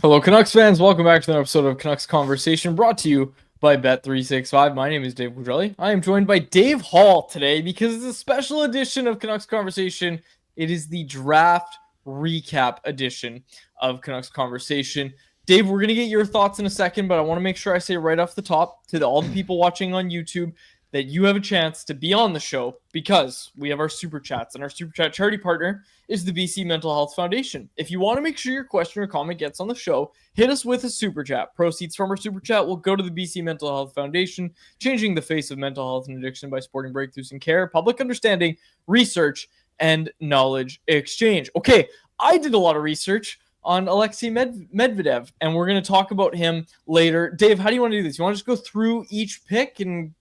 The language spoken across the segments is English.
Hello, Canucks fans. Welcome back to another episode of Canucks Conversation, brought to you by Bet365. My name is Dave Quadrelli. I am joined by Dave Hall today because it's a special edition of Canucks Conversation. It is the draft recap edition of Canucks Conversation. Dave, we're going to get your thoughts in a second, but I want to make sure I say right off the top to all the people watching on YouTube that you have a chance to be on the show because we have our super chats, and our super chat charity partner is the BC Mental Health Foundation. If you want to make sure your question or comment gets on the show, hit us with a super chat. Proceeds from our super chat will go to the BC Mental Health Foundation, changing the face of mental health and addiction by supporting breakthroughs in care, public understanding, research, and knowledge exchange. Okay, I did a lot of research on Alexei Medvedev, and we're going to talk about him later. Dave, how do you want to do this? You want to just go through each pick? And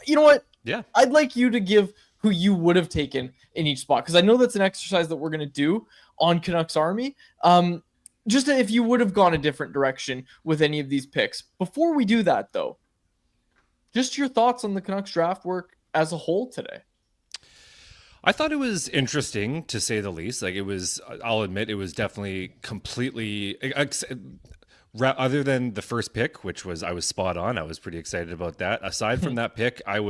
you know what? Yeah. I'd like you to give who you would have taken in each spot, because I know that's an exercise that we're going to do on Canucks Army. Just if you would have gone a different direction with any of these picks. Before we do that, though, just your thoughts on the Canucks draft work as a whole today. I thought it was interesting, to say the least. I'll admit, it was definitely completely, other than the first pick, which I was spot on. I was pretty excited about that. Aside from that pick, I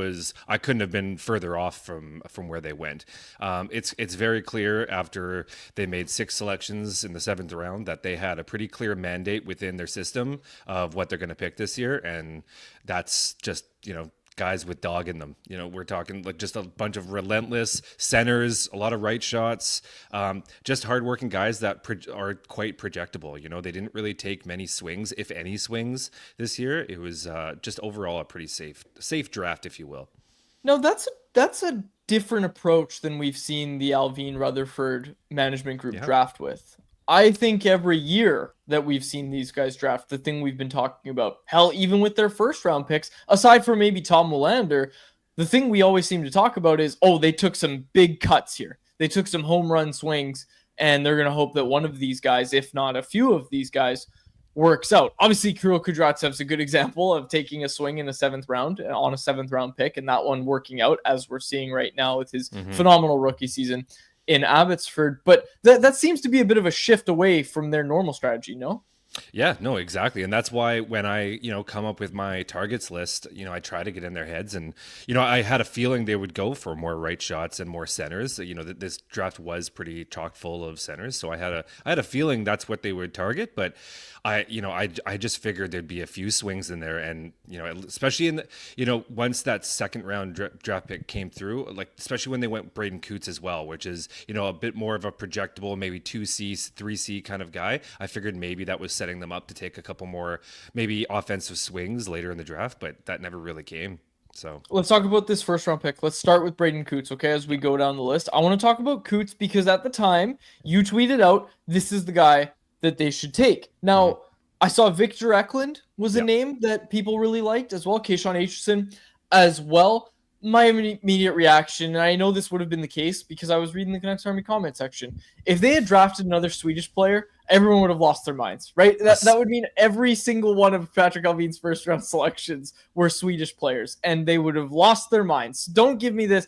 couldn't have been further off from where they went. It's very clear after they made 6 selections in the 7th round that they had a pretty clear mandate within their system of what they're going to pick this year. And that's just, guys with dog in them. We're talking like just a bunch of relentless centers, a lot of right shots, just hardworking guys that are quite projectable. They didn't really take many swings, if any swings, this year. It was just overall a pretty safe draft, if you will. No, that's a different approach than we've seen the Alvin Rutherford management group draft with. I think every year that we've seen these guys draft, the thing we've been talking about, hell, even with their first round picks, aside from maybe Tom Willander, the thing we always seem to talk about is, they took some big cuts here. They took some home run swings, and they're going to hope that one of these guys, if not a few of these guys, works out. Obviously, Kirill Kudratsev's a good example of taking a swing in the 7th round on a 7th round pick, and that one working out, as we're seeing right now with his phenomenal rookie season in Abbotsford. But that seems to be a bit of a shift away from their normal strategy, no? Yeah, no, exactly. And that's why when I, come up with my targets list, I try to get in their heads. And, I had a feeling they would go for more right shots and more centers. This draft was pretty chock full of centers. So I had a feeling that's what they would target. But I just figured there'd be a few swings in there. And, especially in the, once that 2nd round draft pick came through, like, especially when they went Braden Coots as well, which is, a bit more of a projectable, maybe 2C, 3C kind of guy. I figured maybe that was setting them up to take a couple more maybe offensive swings later in the draft, but that never really came. So let's talk about this first round pick. Let's start with Braden Coots, okay, as we go down the list. I want to talk about Coots because at the time you tweeted out, this is the guy that they should take. Now, I saw Victor Eklund was a name that people really liked as well. Kayshawn Aitchison as well. My immediate reaction, and I know this would have been the case because I was reading the Canucks Army comment section. If they had drafted another Swedish player, everyone would have lost their minds, right? That would mean every single one of Patrick Alvin's first round selections were Swedish players, and they would have lost their minds. Don't give me this,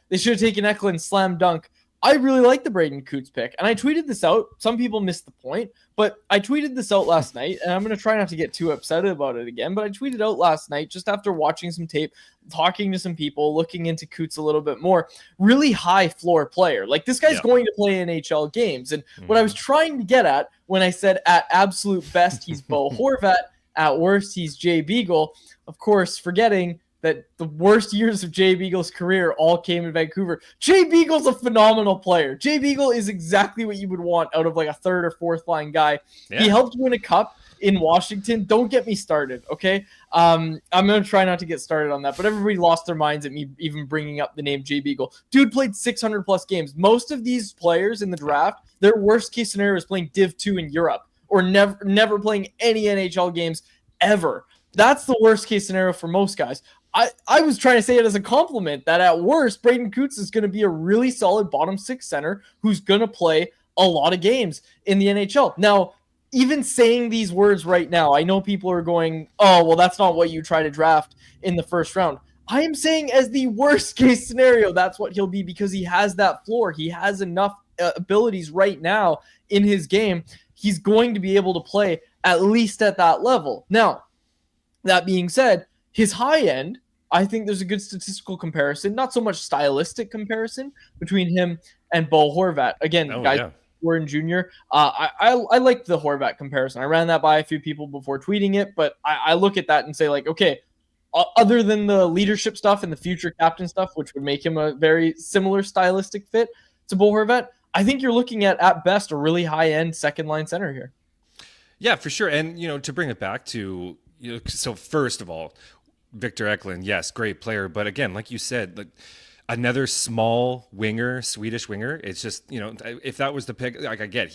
they should have taken Eklund, slam dunk. I really like the Braden Coots pick, and I tweeted this out. Some people missed the point, but I tweeted this out last night, and I'm going to try not to get too upset about it again, but I tweeted out last night just after watching some tape, talking to some people, looking into Coots a little bit more. Really high floor player. Like, this guy's going to play NHL games, and what I was trying to get at when I said at absolute best he's Bo Horvat, at worst he's Jay Beagle, of course, forgetting that the worst years of Jay Beagle's career all came in Vancouver. Jay Beagle's a phenomenal player. Jay Beagle is exactly what you would want out of like a 3rd or 4th line guy. Yeah. He helped win a cup in Washington. Don't get me started, okay? I'm going to try not to get started on that, but everybody lost their minds at me even bringing up the name Jay Beagle. Dude played 600-plus games. Most of these players in the draft, their worst-case scenario is playing Div 2 in Europe or never playing any NHL games ever. That's the worst-case scenario for most guys. I was trying to say it as a compliment that at worst, Braden Coots is going to be a really solid bottom 6 center who's going to play a lot of games in the NHL. Now, even saying these words right now, I know people are going, that's not what you try to draft in the first round. I am saying as the worst case scenario, that's what he'll be because he has that floor. He has enough abilities right now in his game. He's going to be able to play at least at that level. Now, that being said, his high end, I think there's a good statistical comparison, not so much stylistic comparison between him and Bo Horvat. Again, Oh guys, yeah. Warren Jr. I like the Horvat comparison. I ran that by a few people before tweeting it, but I look at that and say like, okay, other than the leadership stuff and the future captain stuff, which would make him a very similar stylistic fit to Bo Horvat, I think you're looking at best a really high end second line center here. Yeah, for sure. And to bring it back to so first of all, Victor Eklund, yes, great player, but again, like you said, like another small winger, Swedish winger. It's just if that was the pick, like I get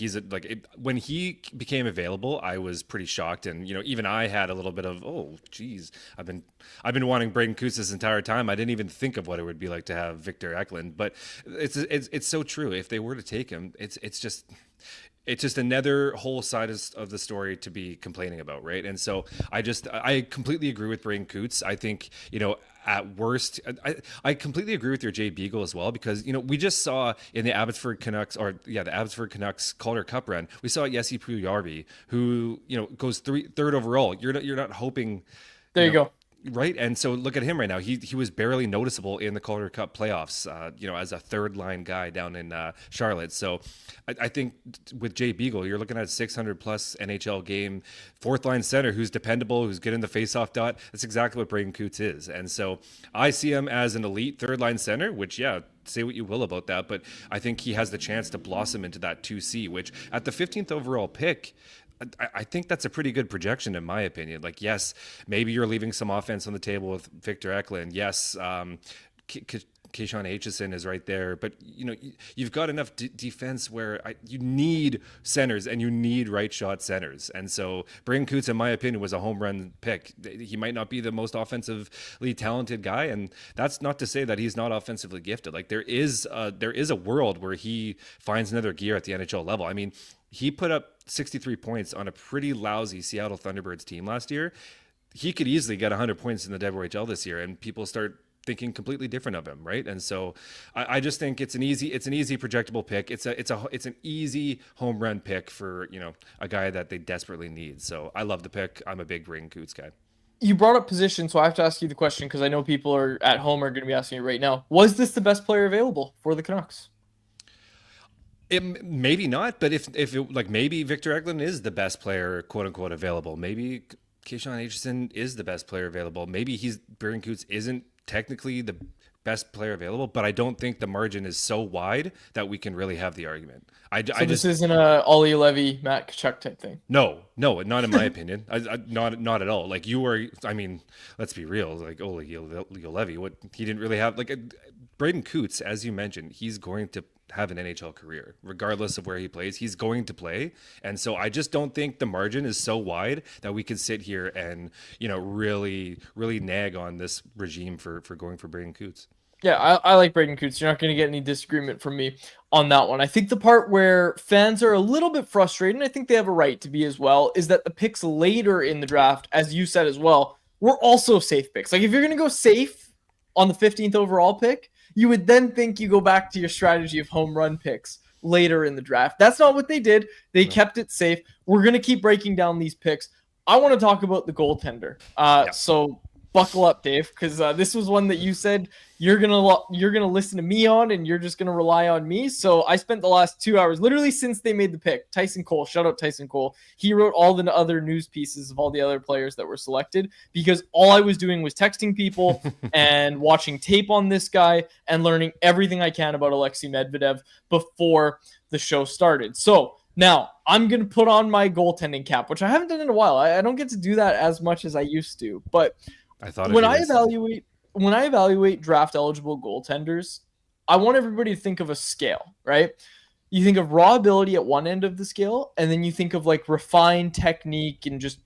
when he became available, I was pretty shocked, and even I had a little bit of geez, I've been wanting Braden Coots this entire time. I didn't even think of what it would be like to have Victor Eklund, but it's so true. If they were to take him, it's just another whole side of the story to be complaining about, right? And so I completely agree with Braden Coots. I think at worst, I completely agree with your Jay Beagle as well, because we just saw in the Abbotsford Canucks Calder Cup run, we saw Jesse Pujärvi, who goes third overall. You're not hoping. There you go. Right. And so look at him right now. He was barely noticeable in the Calder Cup playoffs, as a third line guy down in Charlotte. So I think with Jay Beagle, you're looking at 600 plus NHL game, fourth line center who's dependable, who's good in the faceoff dot. That's exactly what Braden Coots is. And so I see him as an elite third line center, which, yeah, say what you will about that, but I think he has the chance to blossom into that 2C, which at the 15th overall pick, I think that's a pretty good projection, in my opinion. Like, yes, maybe you're leaving some offense on the table with Victor Eklund. Yes, Keyshawn Aitchison is right there, but you've got enough defense where you need centers and you need right shot centers. And so Braden Coots, in my opinion, was a home run pick. He might not be the most offensively talented guy, and that's not to say that he's not offensively gifted. Like there is a world where he finds another gear at the NHL level. I mean, he put up 63 points on a pretty lousy Seattle Thunderbirds team last year. He could easily get 100 points in the WHL this year, and people start thinking completely different of him, right? And so I just think it's an easy projectable pick. It's an easy home run pick for a guy that they desperately need. So I love the pick. I'm a big Braden Coots guy. You brought up position, so I have to ask you the question because I know people are at home are going to be asking you right now. Was this the best player available for the Canucks? Maybe not, but if it, like maybe Victor Eklund is the best player, quote unquote, available. Maybe Keyshawn Aitchison is the best player available. Maybe Braden Coots isn't technically the best player available, but I don't think the margin is so wide that we can really have the argument. This isn't a Ollie Levy, Matt Tkachuk type thing. No, not in my opinion. Not at all. Like you were, I mean, let's be real. Like Ollie Levy, what he didn't really have. Like Braden Coots, as you mentioned, he's going to have an NHL career, regardless of where he plays. He's going to play, and so I just don't think the margin is so wide that we could sit here and really nag on this regime for going for Braden Coots. Yeah, I like Braden Coots. You're not going to get any disagreement from me on that one. I think the part where fans are a little bit frustrated, and I think they have a right to be as well, is that the picks later in the draft, as you said as well, were also safe picks. Like if you're going to go safe on the 15th overall pick, you would then think you go back to your strategy of home run picks later in the draft. That's not what they did. They kept it safe. We're going to keep breaking down these picks. I want to talk about the goaltender. So buckle up, Dave, because this was one that you said you're gonna listen to me on, and you're just gonna rely on me. So I spent the last 2 hours, literally since they made the pick. Tyson Cole, shout out Tyson Cole. He wrote all the other news pieces of all the other players that were selected because all I was doing was texting people and watching tape on this guy and learning everything I can about Alexei Medvedev before the show started. So now I'm going to put on my goaltending cap, which I haven't done in a while. I don't get to do that as much as I used to, but I thought when I evaluate draft eligible goaltenders, I want everybody to think of a scale, right? You think of raw ability at one end of the scale, and then you think of like refined technique and just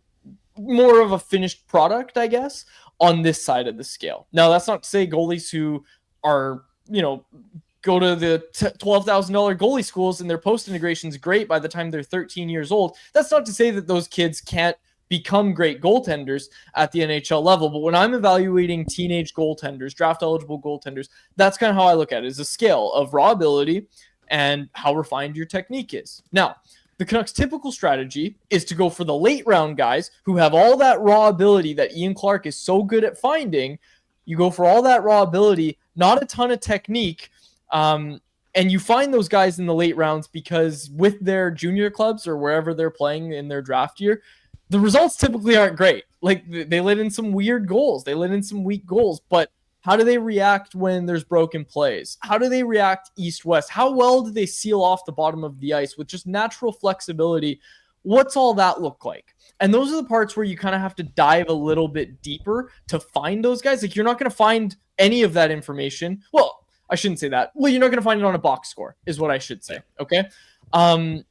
more of a finished product, I guess, on this side of the scale. Now, that's not to say goalies who are, go to the $12,000 goalie schools and their post integration is great by the time they're 13 years old. That's not to say that those kids can't become great goaltenders at the NHL level. But when I'm evaluating teenage goaltenders, draft eligible goaltenders, that's kind of how I look at it, is a scale of raw ability and how refined your technique is. Now, the Canucks' typical strategy is to go for the late round guys who have all that raw ability that Ian Clark is so good at finding. You go for all that raw ability, not a ton of technique, and you find those guys in the late rounds because with their junior clubs or wherever they're playing in their draft year, the results typically aren't great. Like, they let in some weird goals. They let in some weak goals, but how do they react when there's broken plays? How do they react east-west? How well do they seal off the bottom of the ice with just natural flexibility? What's all that look like? And those are the parts where you kind of have to dive a little bit deeper to find those guys. Like, you're not going to find any of that information. Well, I shouldn't say that. Well, you're not going to find it on a box score is what I should say. Okay.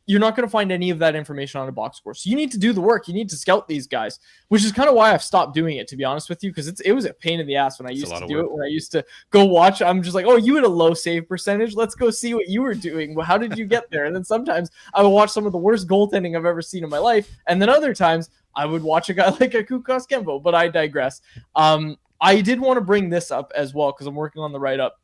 You're not going to find any of that information on a box score. So you need to do the work. You need to scout these guys, which is kind of why I've stopped doing it, to be honest with you, because it was a pain in the ass when I used to do it. When I used to go watch, I'm just like, oh, you had a low save percentage. Let's go see what you were doing. Well, how did you get there? And then sometimes I would watch some of the worst goaltending I've ever seen in my life. And then other times I would watch a guy like a Canucks Conversation, but I digress. I did want to bring this up as well because I'm working on the write-up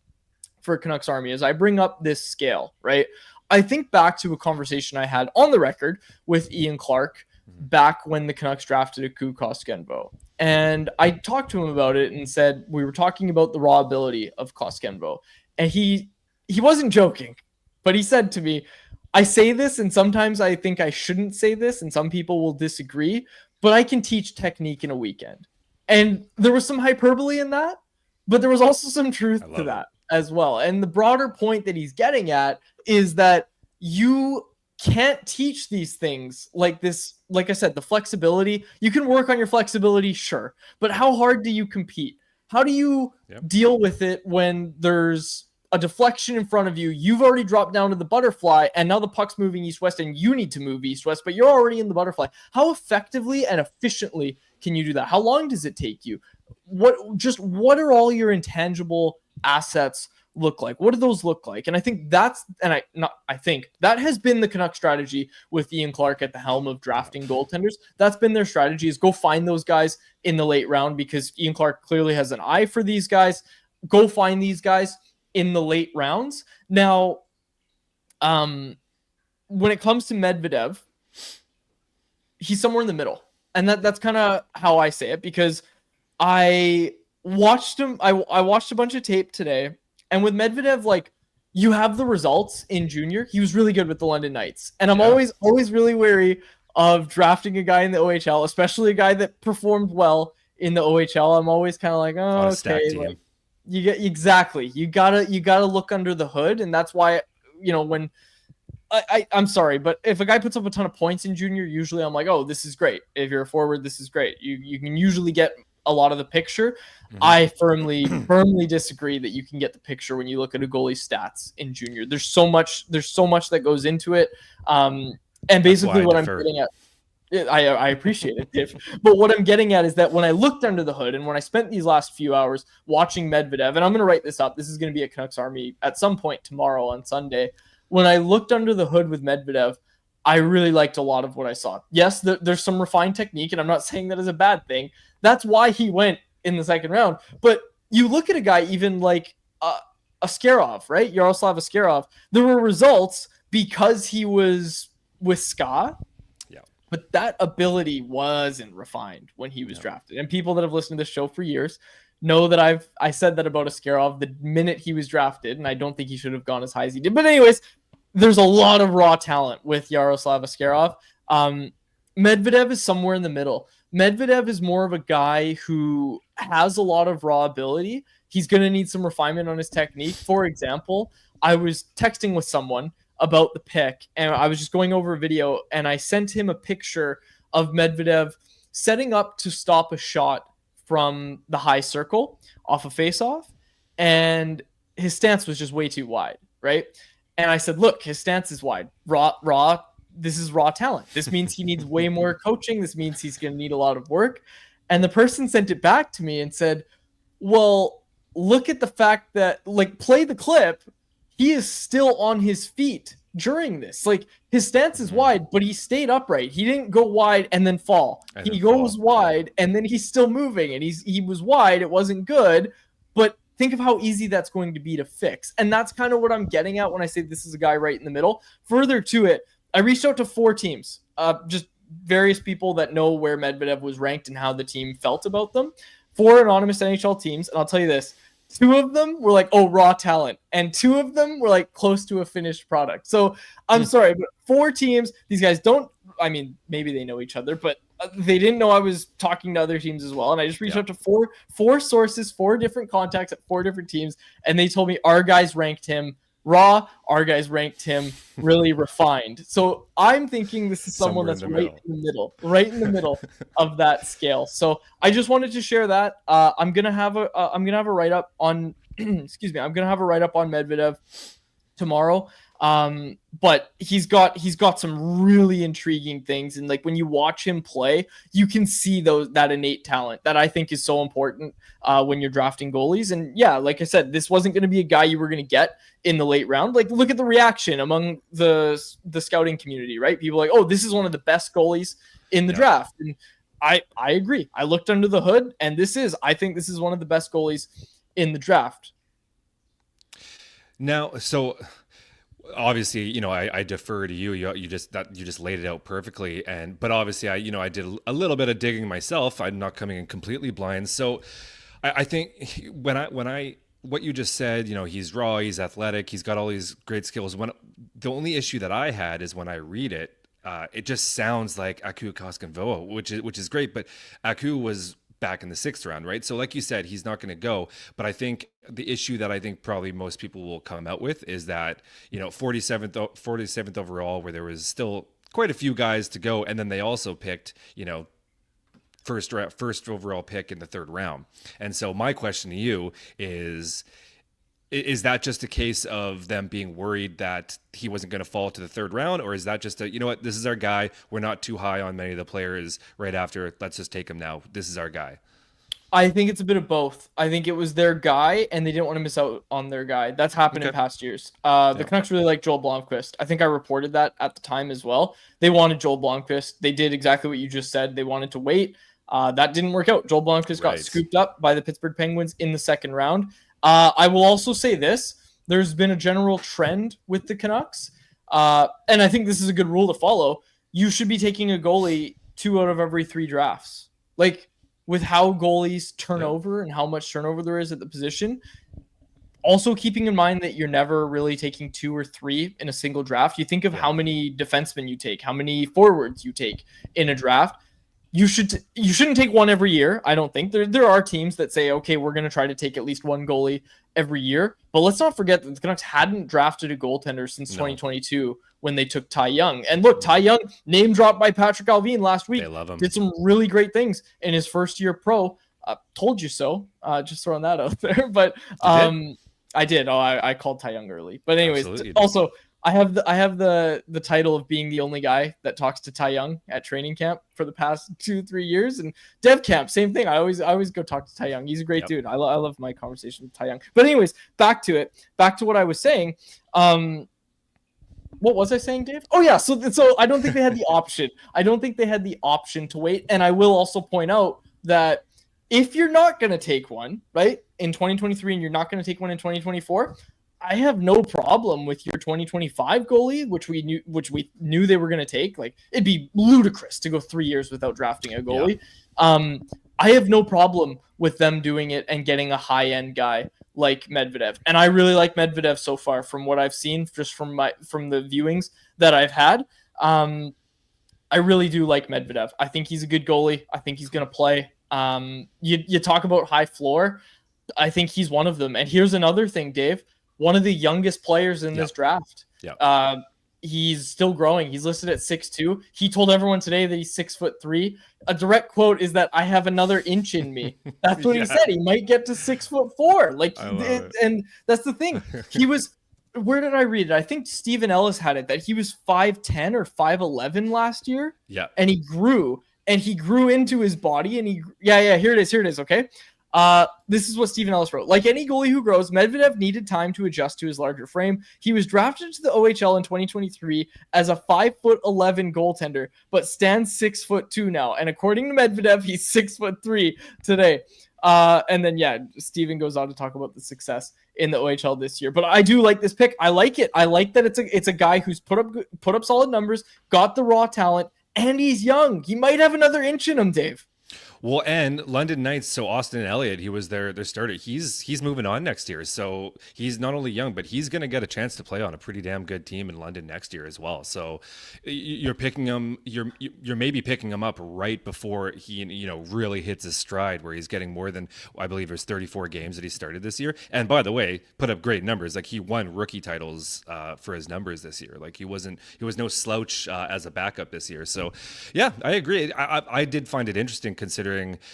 for Canucks Army as I bring up this scale, right? I think back to a conversation I had on the record with Ian Clark back when the Canucks drafted a Koskenvo. And I talked to him about it and said, we were talking about the raw ability of Koskenvo. And he wasn't joking, but he said to me, I say this, and sometimes I think I shouldn't say this, and some people will disagree, but I can teach technique in a weekend. And there was some hyperbole in that, but there was also some truth to that as well. And the broader point that he's getting at is that you can't teach these things like this. Like I said, the flexibility, you can work on your flexibility, sure, but how hard do you compete? How do you deal with it when there's a deflection in front of you? You've already dropped down to the butterfly, and now the puck's moving east-west, and you need to move east-west, but you're already in the butterfly. How effectively and efficiently can you do that? How long does it take you? What are all your intangible assets look like? What do those look like? And I think that has been the Canucks strategy with Ian Clark at the helm of drafting goaltenders. That's been their strategy, is go find those guys in the late round, because Ian Clark clearly has an eye for these guys. Go find these guys in the late rounds. Now, when it comes to Medvedev, he's somewhere in the middle. And that's kind of how I say it, because I watched him. I watched a bunch of tape today, and with Medvedev, like, you have the results in junior. He was really good with the London Knights, and I'm always really wary of drafting a guy in the OHL, especially a guy that performed well in the OHL. I'm always kind of like, oh, okay, like, you gotta look under the hood, and that's why, when I'm sorry, but if a guy puts up a ton of points in junior, usually I'm like, oh, this is great. If you're a forward, this is great. You can usually get a lot of the picture. I firmly disagree that you can get the picture when you look at a goalie's stats in junior. There's so much that goes into it. And basically what I'm getting at, I appreciate it, Tiff. But what I'm getting at is that when I looked under the hood and when I spent these last few hours watching Medvedev, and I'm going to write this up, this is going to be a Canucks Army at some point tomorrow on Sunday. When I looked under the hood with Medvedev, I really liked a lot of what I saw. Yes, there's some refined technique, and I'm not saying that is a bad thing. That's why he went in the second round. But you look at a guy even like Askarov, right? Yaroslav Askarov. There were results because he was with Ska. Yeah. But that ability wasn't refined when he was drafted. And people that have listened to this show for years know that I said that about Askarov the minute he was drafted, and I don't think he should have gone as high as he did. But anyways, there's a lot of raw talent with Yaroslav Askarov. Medvedev is somewhere in the middle. Medvedev is more of a guy who has a lot of raw ability. He's going to need some refinement on his technique. For example, I was texting with someone about the pick, and I was just going over a video, and I sent him a picture of Medvedev setting up to stop a shot from the high circle off a faceoff, and his stance was just way too wide, right? And I said, look, his stance is wide. Raw. This is raw talent. This means he needs way more coaching. This means he's going to need a lot of work. And the person sent it back to me and said, well, look at the fact that, like, play the clip. He is still on his feet during this. Like, his stance is wide, but he stayed upright. He didn't go wide and then fall. He goes wide and then he's still moving, and he was wide. It wasn't good, but think of how easy that's going to be to fix. And that's kind of what I'm getting at when I say this is a guy right in the middle. Further to it, I reached out to 4 teams, just various people that know where Medvedev was ranked and how the team felt about them. 4 anonymous NHL teams, and I'll tell you this. 2 of them were like, oh, raw talent. And 2 of them were like close to a finished product. So I'm sorry, but 4 teams, these guys don't, I mean, maybe they know each other, but they didn't know I was talking to other teams as well. And I just reached out to four sources, 4 different contacts at 4 different teams. And they told me our guys ranked him raw, our guys ranked him really refined. So I'm thinking this is someone that's right in the middle of that scale. So I just wanted to share that. I'm gonna have a write up on excuse me. I'm gonna have a write up on Medvedev tomorrow. But he's got some really intriguing things, and like when you watch him play, you can see that innate talent that I think is so important when you're drafting goalies. And yeah, like I said, this wasn't going to be a guy you were going to get in the late round. Like, look at the reaction among the scouting community, right? People are like, oh, this is one of the best goalies in the draft, and I agree. I looked under the hood, and I think this is one of the best goalies in the draft. Now, so obviously, you know, I defer to you. You just laid it out perfectly. But obviously, I did a little bit of digging myself. I'm not coming in completely blind. So I think what you just said, you know, he's raw, he's athletic, he's got all these great skills. The only issue that I had is when I read it, it just sounds like Aku Koskenvoa, which is great. But Aku was back in the 6th round, right? So like you said, he's not going to go. But I think the issue that I think probably most people will come out with is that, you know, 47th overall, where there was still quite a few guys to go. And then they also picked, you know, first overall pick in the 3rd round. And so my question to you is that just a case of them being worried that he wasn't going to fall to the 3rd round? Or is that just you know what, this is our guy. We're not too high on many of the players right after. Let's just take him now. This is our guy. I think it's a bit of both. I think it was their guy, and they didn't want to miss out on their guy. That's happened in past years. The Canucks really like Joel Blomqvist. I think I reported that at the time as well. They wanted Joel Blomqvist. They did exactly what you just said. They wanted to wait. That didn't work out. Joel Blomqvist got scooped up by the Pittsburgh Penguins in the 2nd round. I will also say this. There's been a general trend with the Canucks, and I think this is a good rule to follow. You should be taking a goalie 2 out of every 3 drafts. Like, with how goalies turn over and how much turnover there is at the position. Also keeping in mind that you're never really taking 2 or 3 in a single draft. You think of how many defensemen you take, how many forwards you take in a draft. You shouldn't take 1 every year. I don't think there are teams that say, okay, we're going to try to take at least 1 goalie every year. But let's not forget that the Canucks hadn't drafted a goaltender since 2022 when they took Ty Young. And look, Ty Young, name dropped by Patrick Alvin last week, they love him. Did some really great things in his first year pro. Told you so. Just throwing that out there. But I did. I called Ty Young early. But anyways, also I have the title of being the only guy that talks to Ty Young at training camp for the past 2-3 years, and dev camp, same thing. I always go talk to Ty Young. He's a great dude. I love my conversation with Ty Young. But anyways, back to what I was saying. What was I saying, Dave? Oh yeah, so I don't think they had the option. I don't think they had the option to wait. And I will also point out that if you're not going to take one, right, in 2023, and you're not going to take one in 2024, I have no problem with your 2025 goalie, which we knew they were going to take. Like, it'd be ludicrous to go 3 years without drafting a goalie. Yeah. I have no problem with them doing it and getting a high-end guy like Medvedev. And I really like Medvedev so far from what I've seen, just from the viewings that I've had. I really do like Medvedev. I think he's a good goalie. I think he's going to play. You talk about high floor. I think he's one of them. And here's another thing, Dave. One of the youngest players in this draft. Yeah. He's still growing. He's listed at 6'2". He told everyone today that he's 6'3". A direct quote is that I have another inch in me. That's what he said. He might get to 6'4". And that's the thing. He was. Where did I read it? I think Stephen Ellis had it that he was 5'10" or 5'11" last year. Yeah. And he grew into his body, and here it is. Okay. This is what Stephen Ellis wrote. Like any goalie who grows, Medvedev needed time to adjust to his larger frame. He was drafted to the OHL in 2023 as a 5'11" goaltender, but stands 6'2" now. And according to Medvedev, he's 6'3" today. And then Stephen goes on to talk about the success in the OHL this year. But I do like this pick. I like it. I like that it's a guy who's put up solid numbers, got the raw talent, and he's young. He might have another inch in him, Dave. Well, and London Knights, so Austin Elliott, he was their starter. He's moving on next year. So he's not only young, but he's going to get a chance to play on a pretty damn good team in London next year as well. So you're picking him, you're maybe picking him up right before he, really hits his stride, where he's getting more than, I believe there's 34 games that he started this year. And by the way, put up great numbers. Like he won rookie titles for his numbers this year. Like he was no slouch as a backup this year. So yeah, I agree. I did find it interesting considering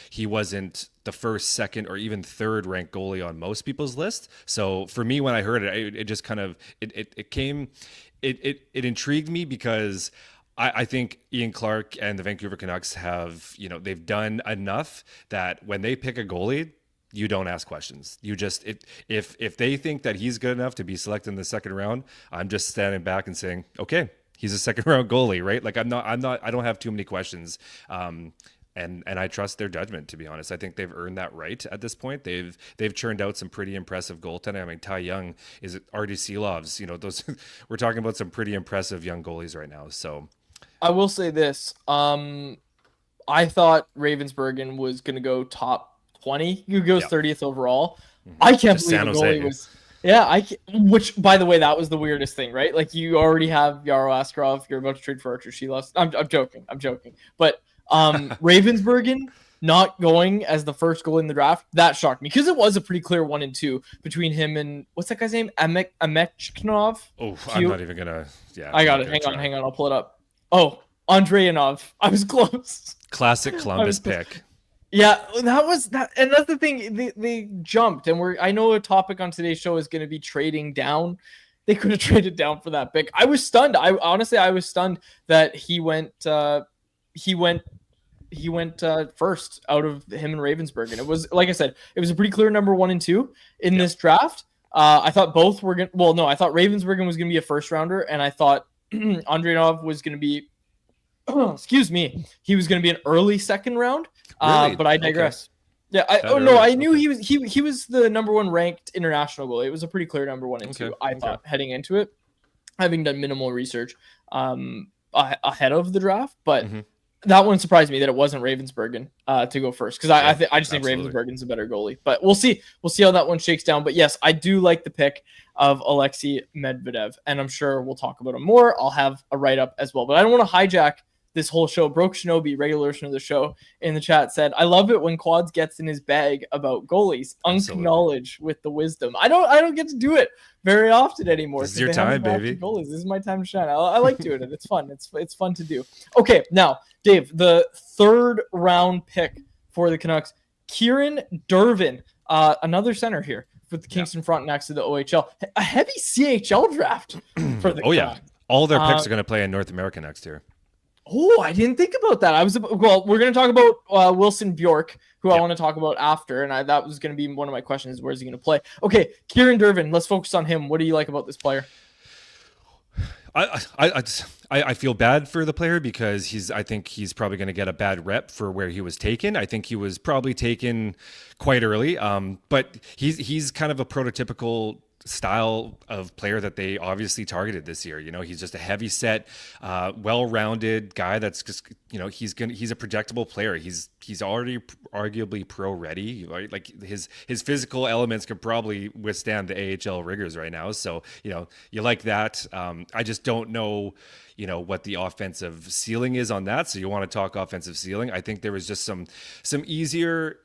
he wasn't the first, second, or even third ranked goalie on most people's list. So for me, when I heard it, it just kind of it intrigued me because I think Ian Clark and the Vancouver Canucks have, they've done enough that when they pick a goalie, you don't ask questions. You just if they think that he's good enough to be selected in the second round, I'm just standing back and saying, okay, he's a second round goalie, right? Like I don't have too many questions. And I trust their judgment, to be honest. I think they've earned that right at this point. They've churned out some pretty impressive goaltending. I mean, Ty Young, is it RD Seelovs? Those we're talking about some pretty impressive young goalies right now. So I will say this. I thought Ravensburgen was going to go top 20. He goes 30th overall. Mm-hmm. I can't believe the goalie was... Yeah, which, by the way, that was the weirdest thing, right? Like, you already have Yaro Askarov. You're about to trade for Archer Sheelovs. I'm joking. But... Ravensburgen not going as the first goal in the draft, that shocked me because it was a pretty clear 1 and 2 between him and what's that guy's name? Amechknov. Oh, I'm not even gonna. Yeah, I got it. Hang on. I'll pull it up. Oh, Andreyanov. I was close. Classic Columbus pick. Yeah, that was that, and that's the thing. They jumped, and I know a topic on today's show is going to be trading down. They could have traded down for that pick. I was stunned. I was stunned that he went first out of him and Ravensburgen. It was, like I said, it was a pretty clear number 1 and 2 in this draft. I thought both were going to, well, no, I thought Ravensburgen was going to be a first rounder, and I thought Andreyanov was going to be, excuse me, he was going to be an early second round. Really? But I digress. Okay. Yeah, I knew he was the number 1 ranked international goalie. It was a pretty clear number 1 and 2, I thought, heading into it, having done minimal research ahead of the draft, but that one surprised me that it wasn't Ravensburgen to go first, because I just think Ravensburgen's a better goalie. But we'll see how that one shakes down. But yes, I do like the pick of Alexei Medvedev, and I'm sure we'll talk about him more. I'll have a write up as well, but I don't want to hijack this whole show. Broke Shinobi, regular listener of the show, in the chat said, "I love it when Quads gets in his bag about goalies. Knowledge with the wisdom." I don't get to do it very often anymore. This is your time, baby. Goalies. This is my time to shine. I like doing it. It's fun. It's fun to do. Okay, now Dave, the third round pick for the Canucks, Kieran Dervin, another center here with the Kingston Frontenacs of the OHL. A heavy CHL draft for the Canucks. Yeah, all their picks are going to play in North America next year. Oh, I didn't think about that. We're going to talk about Wilson Bjork, who I want to talk about after, and that was going to be one of my questions: where's he going to play? Okay, Kieran Dervin. Let's focus on him. What do you like about this player? I feel bad for the player because I think he's probably going to get a bad rep for where he was taken. I think he was probably taken quite early, but he's kind of a prototypical style of player that they obviously targeted this year. He's just a heavy set, well-rounded guy that's just, he's a projectable player. He's already arguably pro ready, right? Like his physical elements could probably withstand the AHL rigors right now. So, you like that. I just don't know, what the offensive ceiling is on that. So you want to talk offensive ceiling. I think there was just some easier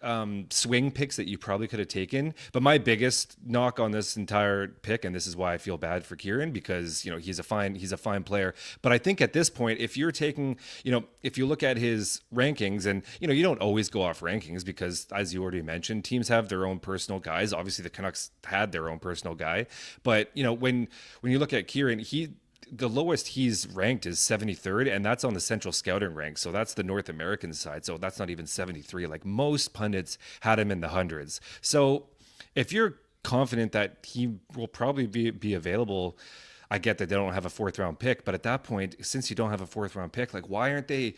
swing picks that you probably could have taken. But my biggest knock on this entire pick, and this is why I feel bad for Kieran, because he's a fine player. But I think at this point, if you're taking, if you look at his rankings, and you don't always go off rankings because, as you already mentioned, teams have their own personal guys. Obviously, the Canucks had their own personal guy. But when you look at Kieran, the lowest he's ranked is 73rd, and that's on the central scouting rank. So that's the North American side. So that's not even 73. Like most pundits had him in the hundreds. So if you're confident that he will probably be available, I get that they don't have a 4th-round pick, but at that point, since you don't have a 4th-round pick, like why aren't they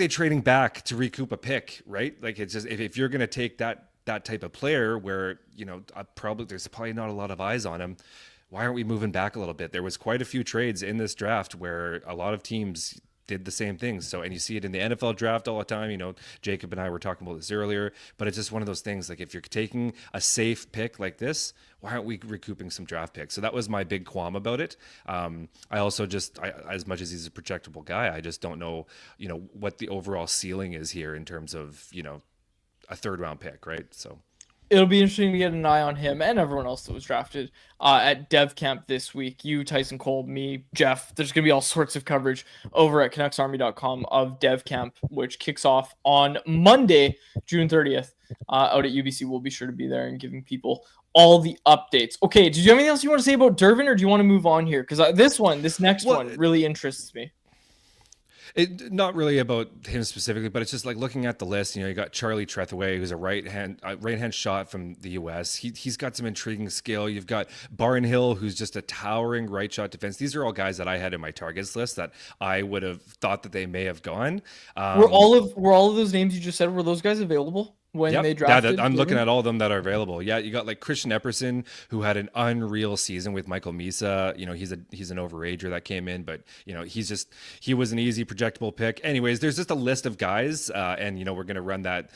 trading back to recoup a pick, right? Like it's just if you're going to take that type of player where, there's probably not a lot of eyes on him, why aren't we moving back a little bit? There was quite a few trades in this draft where a lot of teams did the same things. So, and you see it in the NFL draft all the time. Jacob and I were talking about this earlier, but it's just one of those things. Like if you're taking a safe pick like this, why aren't we recouping some draft picks? So that was my big qualm about it. I also as much as he's a projectable guy, I just don't know, what the overall ceiling is here in terms of, a 3rd-round pick, right? So it'll be interesting to get an eye on him and everyone else that was drafted at Dev Camp this week. You, Tyson Cole, me, Jeff. There's going to be all sorts of coverage over at CanucksArmy.com of Dev Camp, which kicks off on Monday, June 30th, out at UBC. We'll be sure to be there and giving people all the updates. Okay, did you have anything else you want to say about Dervin, or do you want to move on here? Because this next one really interests me. Not really about him specifically, but it's just like looking at the list. You got Charlie Trethewey, who's a right hand shot from the U.S. He's got some intriguing skill. You've got Barnhill, who's just a towering right shot defense. These are all guys that I had in my targets list that I would have thought that they may have gone. Were all of those names you just said, were those guys available when they drafted? I'm looking at all of them that are available. Yeah, you got like Christian Epperson, who had an unreal season with Michael Misa. He's an overager that came in, but he was an easy projectable pick. Anyways, there's just a list of guys, and we're gonna run that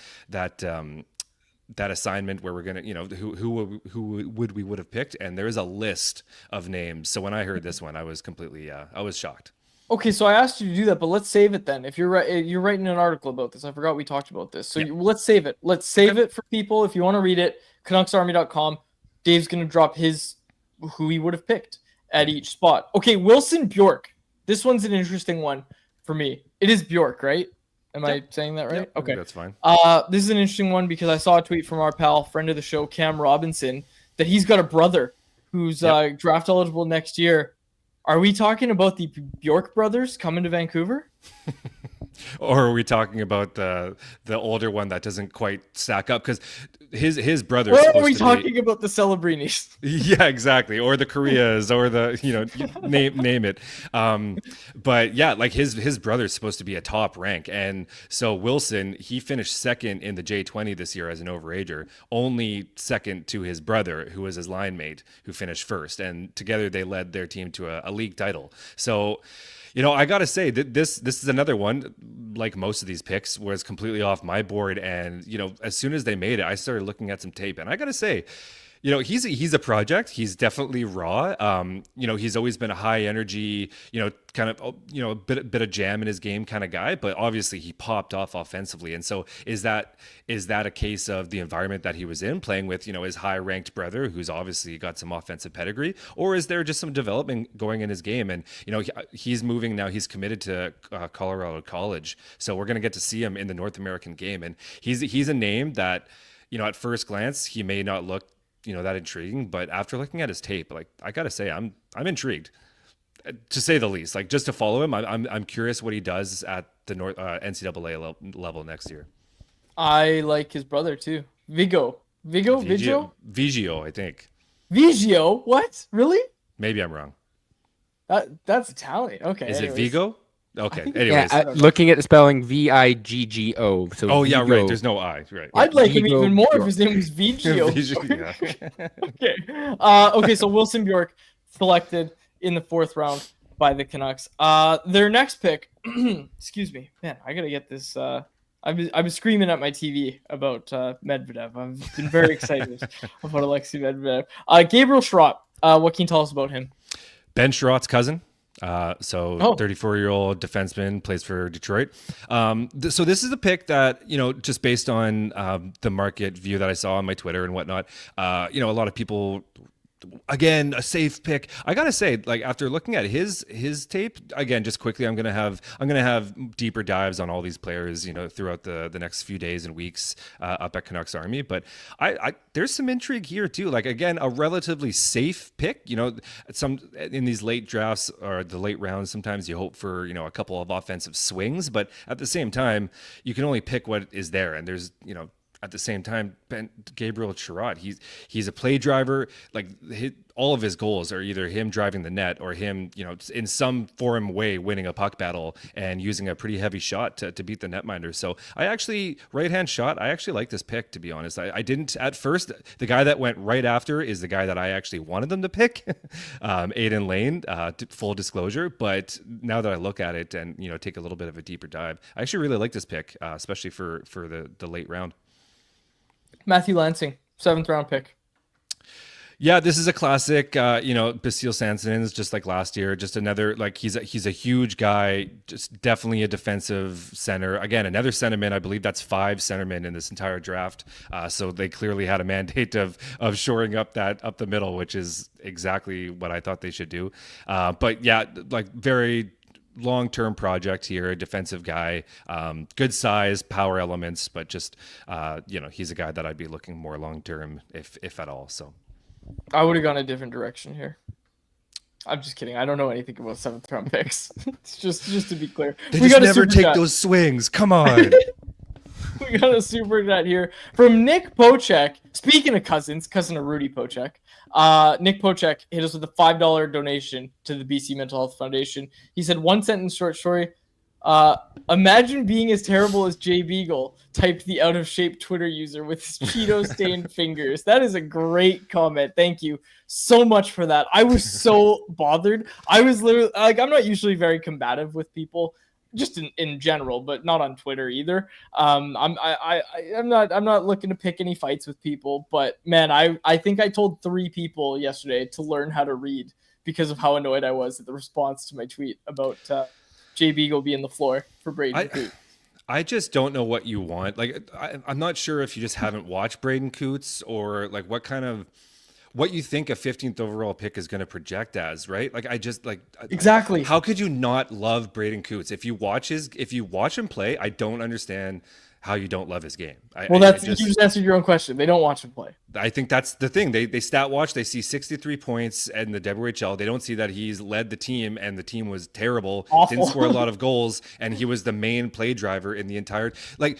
assignment where we're gonna who we would have picked, and there is a list of names. So when I heard this one, I was completely I was shocked. Okay, so I asked you to do that, but let's save it then. If you're writing an article about this. I forgot we talked about this. So let's save it. Let's save it for people. If you want to read it, CanucksArmy.com. Dave's going to drop who he would have picked at each spot. Okay, Wilson Bjork. This one's an interesting one for me. It is Bjork, right? Am I saying that right? Yep, okay. That's fine. This is an interesting one because I saw a tweet from our pal, friend of the show, Cam Robinson, that he's got a brother who's draft eligible next year. Are we talking about the Bjork brothers coming to Vancouver? Or are we talking about the older one that doesn't quite stack up? Because his brother. Or are we talking about the Celebrinis? Yeah, exactly. Or the Koreas, or the name it. But yeah, like his brother's supposed to be a top rank, and so Wilson, he finished 2nd in the J20 this year as an overager, only 2nd to his brother, who was his line mate, who finished 1st, and together they led their team to a league title. So. I got to say that this is another one, like most of these picks, was completely off my board. And, as soon as they made it, I started looking at some tape. And I got to say, he's a project. He's definitely raw. He's always been a high energy, kind of, a bit of jam in his game kind of guy. But obviously he popped off offensively. And so is that a case of the environment that he was in, playing with, his high ranked brother, who's obviously got some offensive pedigree, or is there just some development going in his game? And, he's moving now. He's committed to Colorado College. So we're going to get to see him in the North American game. And he's a name that, at first glance, he may not look that intriguing, but after looking at his tape, like I gotta say, I'm intrigued, to say the least. Like just to follow him, I'm curious what he does at the NCAA level next year. I like his brother too, Vigio, I think. Vigio, what? Really? Maybe I'm wrong. That's Italian. Okay. Is it Vigo? Okay. Anyways, looking at the spelling, Viggo. So Vigo. Right. There's no I. Right. I'd like him even more if his name was Vigio. Okay. Okay. So Wilson Bjork selected in the 4th round by the Canucks. Their next pick. Excuse me, man. I gotta get this. I've been screaming at my TV about Medvedev. I've been very excited about Alexei Medvedev. Gabriel Schrott. What can you tell us about him? Ben Schrott's cousin. 34-year-old defenseman, plays for Detroit. So this is a pick that, just based on the market view that I saw on my Twitter and whatnot, a lot of people again, a safe pick. I gotta say, like after looking at his tape again, just quickly, I'm gonna have deeper dives on all these players, throughout the next few days and weeks up at Canucks Army. But I there's some intrigue here too. Like again, a relatively safe pick. Some in these late drafts or the late rounds, sometimes you hope for a couple of offensive swings, but at the same time, you can only pick what is there, and there's at the same time, Gabriel Chiarot, he's a play driver. Like all of his goals are either him driving the net or him, in some form way winning a puck battle and using a pretty heavy shot to beat the netminder. So right-hand shot, I actually like this pick, to be honest. I didn't at first. The guy that went right after is the guy that I actually wanted them to pick, Aiden Lane, full disclosure. But now that I look at it and, take a little bit of a deeper dive, I actually really like this pick, especially for the late round. Matthew Lansing, 7th round pick. Yeah, this is a classic. Basile Sanson's just like last year. Just another, like, he's a huge guy. Just definitely a defensive center. Again, another centerman. I believe that's 5 centermen in this entire draft. So they clearly had a mandate of shoring up the middle, which is exactly what I thought they should do. But yeah, like very long-term project here, a defensive guy, good size, power elements, but just he's a guy that I'd be looking more long-term if at all. So I would have gone a different direction here. I'm just kidding. I don't know anything about 7th round picks. It's just to be clear. They just never take those swings. Come on. We got a super chat here from Nick Pocek. Speaking of cousins, cousin of Rudy Pocek, Nick Pocek hit us with a $5 donation to the BC Mental Health Foundation. He said, 1 sentence short story. Imagine being as terrible as Jay Beagle, typed the out of shape Twitter user with his Cheeto stained fingers. That is a great comment. Thank you so much for that. I was so bothered. I was literally like, I'm not usually very combative with people, just in general, but not on Twitter either. I'm not looking to pick any fights with people, but man, I think I told 3 people yesterday to learn how to read because of how annoyed I was at the response to my tweet about Jay Beagle being the floor for Braden Coots. I just don't know what you want. Like, I'm not sure if you just haven't watched Braden Coots or like what you think a 15th overall pick is going to project as, right? Like, exactly. How could you not love Braden Coots? If you watch him play, I don't understand how you don't love his game. You just answered your own question. They don't watch him play. I think that's the thing. They stat watch. They see 63 points in the WHL. They don't see that he's led the team and the team was terrible. Awful. Didn't score a lot of goals, and he was the main play driver in the entire. Like,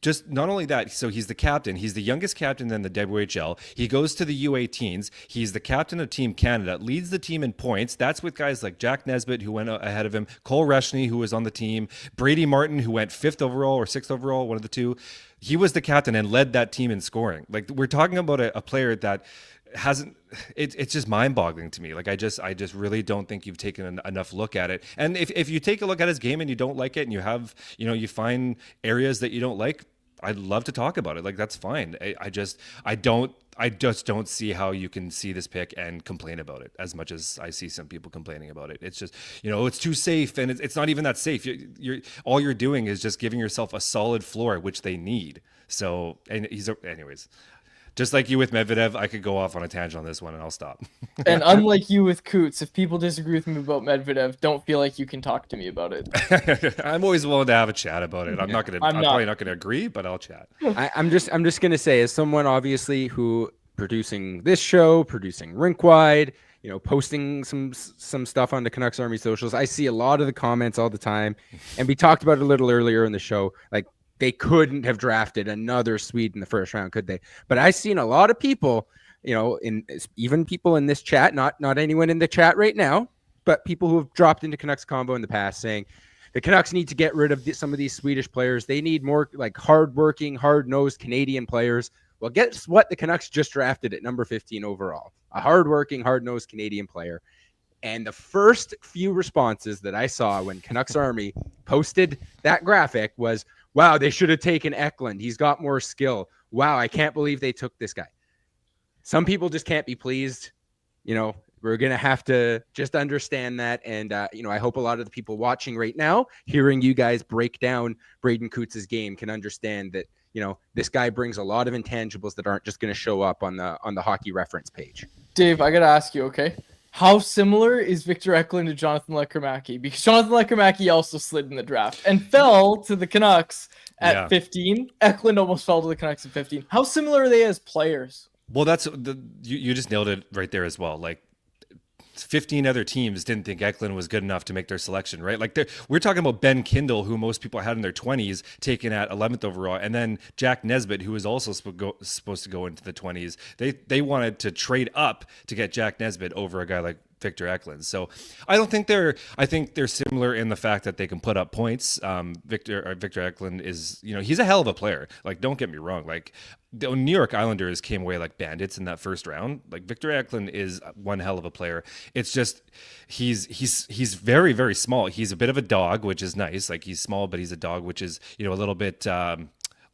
just not only that, so he's the captain. He's the youngest captain in the WHL. He goes to the U18s. He's the captain of Team Canada, leads the team in points. That's with guys like Jack Nesbitt, who went ahead of him, Cole Reshney, who was on the team, Brady Martin, who went 5th overall or 6th overall, one of the two. He was the captain and led that team in scoring. Like, we're talking about a player that hasn't. It's just mind-boggling to me. Like, I just really don't think you've taken enough look at it. And if you take a look at his game and you don't like it, and you have, you find areas that you don't like, I'd love to talk about it. Like, that's fine. I just don't see how you can see this pick and complain about it as much as I see some people complaining about it. It's just, it's too safe, and it's not even that safe. All you're doing is just giving yourself a solid floor, which they need. So, and anyways, just like you with Medvedev, I could go off on a tangent on this one, and I'll stop. And unlike you with Coots, if people disagree with me about Medvedev, don't feel like you can talk to me about it. I'm always willing to have a chat about it. I'm probably not gonna agree, but I'll chat. I'm just gonna say, as someone obviously who producing this show, producing Rinkwide, posting some stuff on the Canucks Army socials, I see a lot of the comments all the time, and we talked about it a little earlier in the show, like, they couldn't have drafted another Swede in the first round, could they? But I've seen a lot of people, even people in this chat, not anyone in the chat right now, but people who have dropped into Canucks Combo in the past saying the Canucks need to get rid of some of these Swedish players. They need more like hardworking, hard-nosed Canadian players. Well, guess what? The Canucks just drafted at number 15 overall, a hardworking, hard-nosed Canadian player. And the first few responses that I saw when Canucks Army posted that graphic was, wow, they should have taken Eklund. He's got more skill. Wow, I can't believe they took this guy. Some people just can't be pleased. We're going to have to just understand that. And, I hope a lot of the people watching right now, hearing you guys break down Braden Coots' game, can understand that, this guy brings a lot of intangibles that aren't just going to show up on the hockey reference page. Dave, I gotta ask you, okay? How similar is Victor Eklund to Jonathan Lekramacky? Because Jonathan Lekramacky also slid in the draft and fell to the Canucks at 15. Eklund almost fell to the Canucks at 15. How similar are they as players? Well, you just nailed it right there as well. Like 15 other teams didn't think Eklund was good enough to make their selection, right? Like we're talking about Ben Kindle, who most people had in their 20s, taken at 11th overall, and then Jack Nesbitt, who was also supposed to go into the 20s. They wanted to trade up to get Jack Nesbitt over a guy like Victor Eklund. So I think they're similar in the fact that they can put up points. Victor Eklund is, he's a hell of a player. Like, don't get me wrong. Like, the New York Islanders came away like bandits in that first round. Like, Victor Eklund is one hell of a player. It's just he's very, very small. He's a bit of a dog, which is nice. Like, he's small, but he's a dog, which is, a little bit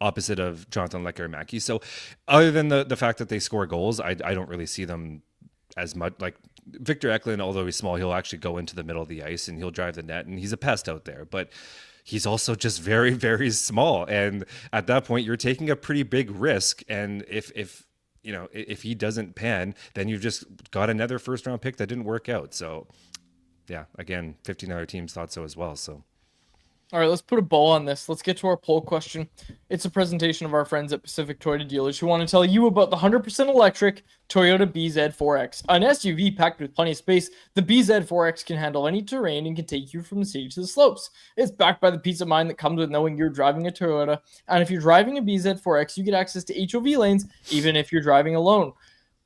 opposite of Jonathan Lekramacky. So other than the fact that they score goals, I don't really see them as much. Like, Victor Eklund, although he's small, he'll actually go into the middle of the ice and he'll drive the net, and he's a pest out there. But he's also just very, very small. And at that point, you're taking a pretty big risk. And if he doesn't pan, then you've just got another first round pick that didn't work out. So yeah, again, 15 other teams thought so as well. So. All right, let's put a bow on this. Let's get to our poll question. It's a presentation of our friends at Pacific Toyota Dealers who want to tell you about the 100% electric Toyota BZ4X. An SUV packed with plenty of space, the BZ4X can handle any terrain and can take you from the city to the slopes. It's backed by the peace of mind that comes with knowing you're driving a Toyota. And if you're driving a BZ4X, you get access to HOV lanes, even if you're driving alone.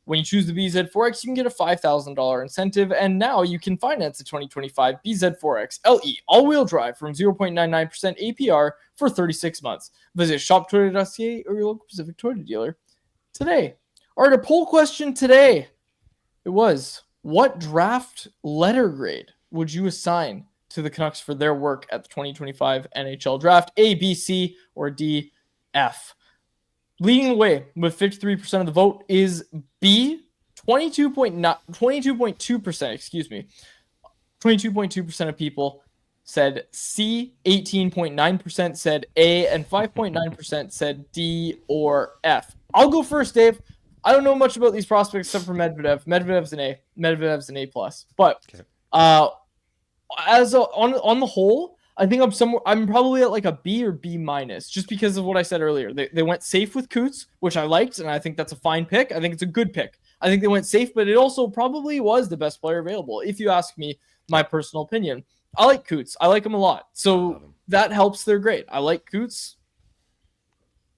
When you choose the BZ4X, you can get a $5,000 incentive, and now you can finance the 2025 BZ4X LE all-wheel drive from 0.99% APR for 36 months. Visit shoptoyota.ca or your local Pacific Toyota dealer today. All right, a poll question today. It was, what draft letter grade would you assign to the Canucks for their work at the 2025 NHL Draft? A, B, C, or D, F? Leading the way with 53% of the vote is B, 22.2%, excuse me. 22.2% of people said C, 18.9% said A, and 5.9% said D or F. I'll go first, Dave. I don't know much about these prospects except for Medvedev. Medvedev's an A. Medvedev's an A+. But on the whole, I think I'm probably at like a B or B-, just because of what I said earlier. They went safe with Coots, which I liked, and I think that's a fine pick. I think it's a good pick. I think they went safe, but it also probably was the best player available, if you ask me my personal opinion. I like Coots. I like him a lot. So that helps their grade. I like Coots,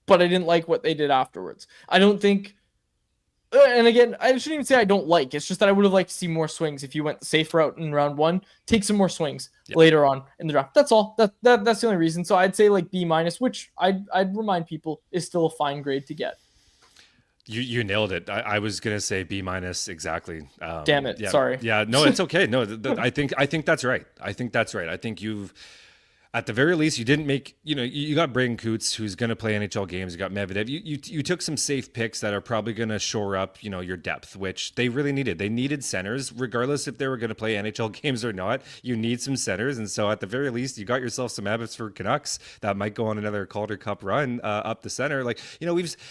but I didn't like what they did afterwards. I don't think... And again, I shouldn't even say I don't like. It's just that I would have liked to see more swings if you went the safe route in round one. Take some more swings later on in the draft. That's all. That's the only reason. So I'd say like B-, which I'd remind people is still a fine grade to get. You nailed it. I was gonna say B- exactly. Damn it! Yeah, sorry. Yeah, no, it's okay. No, I think that's right. I think that's right. I think you've. At the very least, you didn't make, you got Braden Coots, who's going to play NHL games. You got Medvedev. You took some safe picks that are probably going to shore up, your depth, which they really needed. They needed centers, regardless if they were going to play NHL games or not. You need some centers. And so at the very least, you got yourself some Abbotsford Canucks that might go on another Calder Cup run up the center. Like,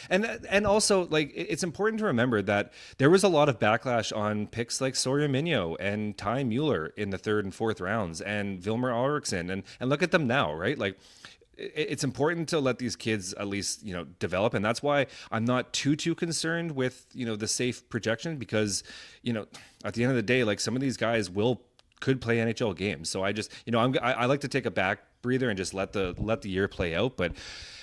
and also, like, it's important to remember that there was a lot of backlash on picks like Sawyer Minyo and Ty Mueller in the 3rd and 4th rounds and Vilmer Ulriksson. And look at them now, right? Like, it's important to let these kids at least, develop. And that's why I'm not too concerned with, the safe projection, because, at the end of the day, like, some of these guys could play NHL games. So I just, I like to take a back breather and just let the year play out. But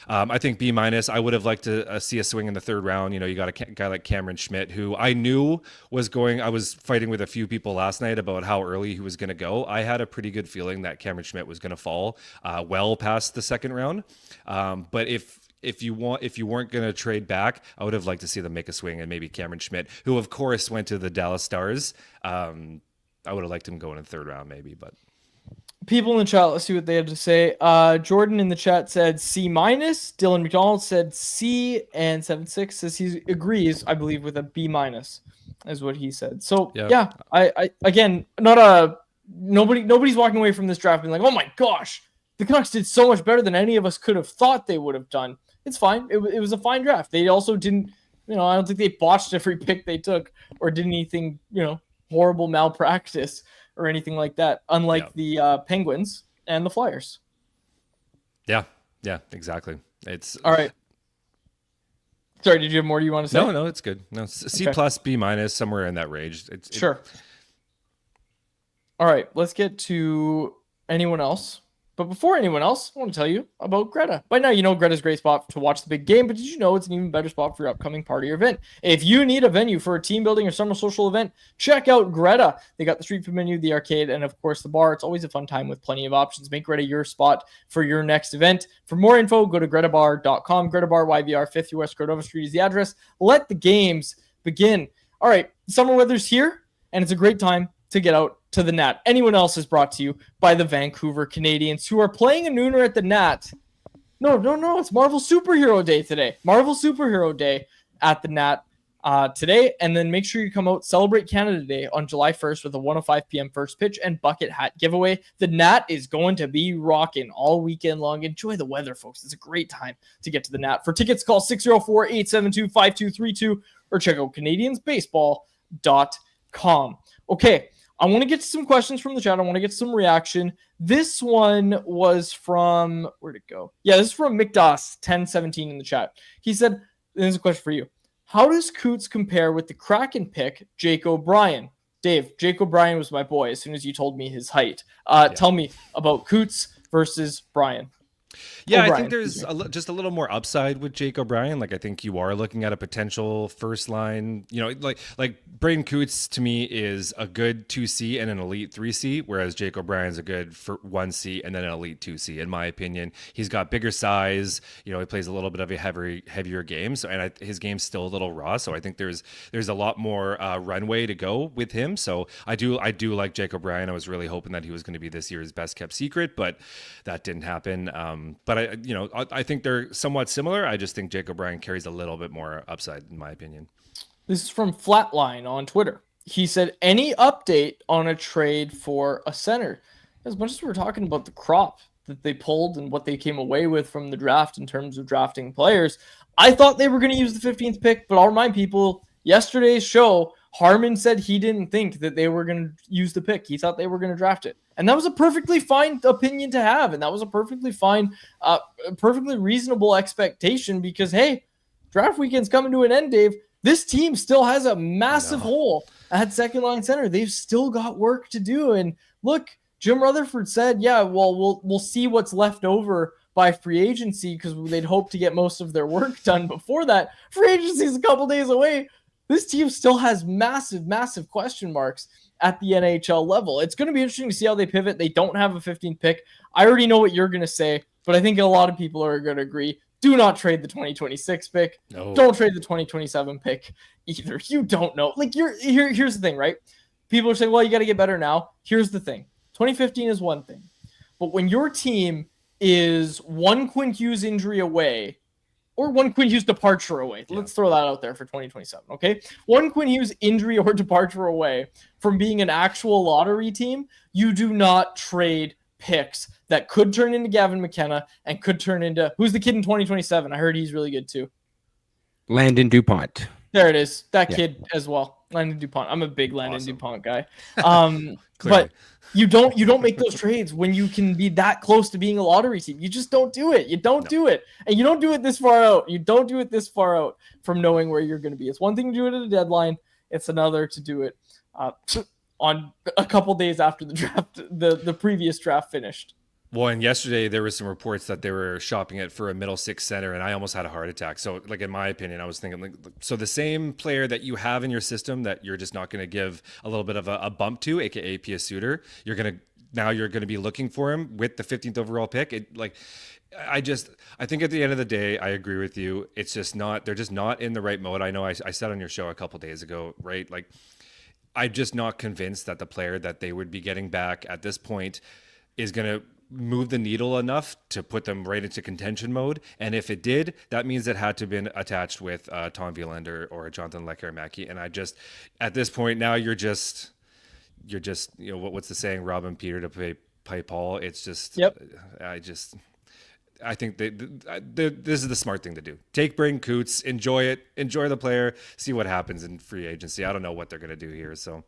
I think B-. I would have liked to see a swing in the 3rd round. You got a guy like Cameron Schmidt, who I knew was going. I was fighting with a few people last night about how early he was going to go. I had a pretty good feeling that Cameron Schmidt was going to fall well past the 2nd round. But if you weren't going to trade back, I would have liked to see them make a swing and maybe Cameron Schmidt, who of course went to the Dallas Stars. I would have liked him going in the 3rd round maybe, but. People in the chat, let's see what they had to say. Jordan in the chat said C-. Dylan McDonald said C, and 76 says he agrees, I believe, with a B- is what he said. So yeah, I again, nobody's walking away from this draft being like, oh my gosh, the Canucks did so much better than any of us could have thought they would have done. It's fine. It was a fine draft. They also didn't I don't think they botched every pick they took or did anything, horrible malpractice or anything like that, unlike the Penguins and the Flyers. Yeah, exactly. It's all right. Sorry, did you have more you want to say? No, it's good. No, C plus, B minus, somewhere in that range. Sure. All right, let's get to anyone else. But before anyone else, I want to tell you about Greta. By now, you know Greta's a great spot to watch the big game, but did you know it's an even better spot for your upcoming party or event? If you need a venue for a team building or summer social event, check out Greta. They got the street food menu, the arcade, and of course the bar. It's always a fun time with plenty of options. Make Greta your spot for your next event. For more info, go to gretabar.com. Greta Bar, YVR, 50 West Cordova Street is the address. Let the games begin. All right, summer weather's here, and it's a great time to get out to the Nat. Anyone else is brought to you by the Vancouver Canadians, who are playing a nooner at the Nat. No, it's Marvel Superhero Day today. Marvel Superhero Day at the Nat today. And then make sure you come out, celebrate Canada Day on July 1st with a 1:05 p.m. first pitch and bucket hat giveaway. The Nat is going to be rocking all weekend long. Enjoy the weather, folks. It's a great time to get to the Nat. For tickets, call 604-872-5232 or check out CanadiansBaseball.com. Okay, I want to get to some questions from the chat. I want to get some reaction. This one was from, where'd it go? Yeah, this is from McDoss 1017 in the chat. He said, this is a question for you. How does Coots compare with the Kraken pick, Jake O'Brien? Dave, Jake O'Brien was my boy as soon as you told me his height. Tell me about Coots versus Brian. Yeah, O'Brien, I think there's just a little more upside with Jake O'Brien. Like, I think you are looking at a potential first line, like Braden Coots to me is a good 2C and an elite 3C, whereas Jake O'Brien's a good 1C and then an elite 2C, in my opinion. He's got bigger size, he plays a little bit of a heavier game, so his game's still a little raw, so I think there's a lot more runway to go with him. So I do like Jake O'Brien. I was really hoping that he was going to be this year's best kept secret, but that didn't happen. But I think they're somewhat similar. I just think Jake O'Brien carries a little bit more upside, in my opinion. This is from Flatline on Twitter. He said, any update on a trade for a center? As much as we're talking about the crop that they pulled and what they came away with from the draft in terms of drafting players, I thought they were going to use the 15th pick, but I'll remind people, yesterday's show, Harmon said he didn't think that they were going to use the pick. He thought they were going to draft it. And that was a perfectly fine opinion to have. And that was a perfectly fine, perfectly reasonable expectation because, hey, draft weekend's coming to an end, Dave. This team still has a massive hole at second line center. They've still got work to do. And look, Jim Rutherford said, yeah, well, we'll see what's left over by free agency because they'd hope to get most of their work done before that. Free agency is a couple days away. This team still has massive, massive question marks at the NHL level. It's going to be interesting to see how they pivot. They don't have a 15th pick. I already know what you're going to say, but I think a lot of people are going to agree. Do not trade the 2026 pick. No. Don't trade the 2027 pick either. You don't know. Like here's the thing, right? People are saying, well, you got to get better now. Here's the thing. 2015 is one thing. But when your team is one Quinn Hughes injury away or one Quinn Hughes departure away. Let's throw that out there for 2027, okay? One Quinn Hughes injury or departure away from being an actual lottery team, you do not trade picks that could turn into Gavin McKenna and could turn into, who's the kid in 2027? I heard he's really good too. Landon DuPont. There it is. That kid as well. Landon DuPont. I'm a big Landon DuPont guy. But you don't make those trades when you can be that close to being a lottery team. You just don't do it. You don't do it. And you don't do it this far out. You don't do it this far out from knowing where you're going to be. It's one thing to do it at a deadline. It's another to do it on a couple days after the draft, the previous draft finished. Well, and yesterday there were some reports that they were shopping it for a middle six center, and I almost had a heart attack. So, like, in my opinion, I was thinking, like, so the same player that you have in your system that you're just not going to give a little bit of a bump to, aka P.S. Suter, you're going to be looking for him with the 15th overall pick. I think at the end of the day, I agree with you. It's just not, they're just not in the right mode. I know I said on your show a couple days ago, right? Like, I'm just not convinced that the player that they would be getting back at this point is going to move the needle enough to put them right into contention mode. And if it did, that means it had to have been attached with Tom Wielander or Jonathan Lekkerimaki. And at this point now, you're just, what's the saying? Robbing Peter to pay Paul. It's just, I think this is the smart thing to do. Take Braden Coots, enjoy it, enjoy the player, see what happens in free agency. I don't know what they're going to do here. So,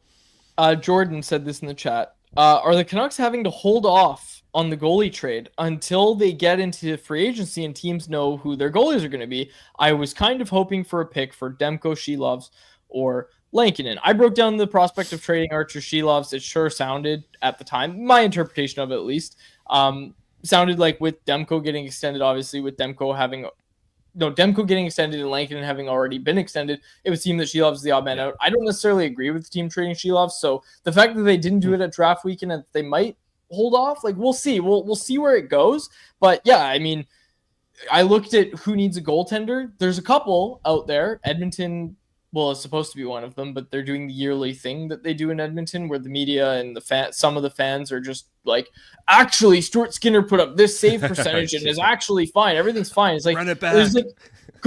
Jordan said this in the chat. Are the Canucks having to hold off on the goalie trade until they get into free agency and teams know who their goalies are going to be? I was kind of hoping for a pick for Demko, Shelovs, or Lankinen. I broke down the prospect of trading Archer Shelovs. It sure sounded at the time, my interpretation of it at least, sounded like with Demko getting extended, obviously with Demko getting extended and Lankinen having already been extended, it would seem that Shelovs is the odd man out. I don't necessarily agree with the team trading Shelovs, so the fact that they didn't do it at draft weekend and they might hold off, like we'll see. We'll see where it goes. But yeah, I mean, I looked at who needs a goaltender. There's a couple out there. Edmonton, well, it's supposed to be one of them, but they're doing the yearly thing that they do in Edmonton where the media and some of the fans are just like, actually, Stuart Skinner put up this save percentage and is actually fine. Everything's fine. It's like, run it back.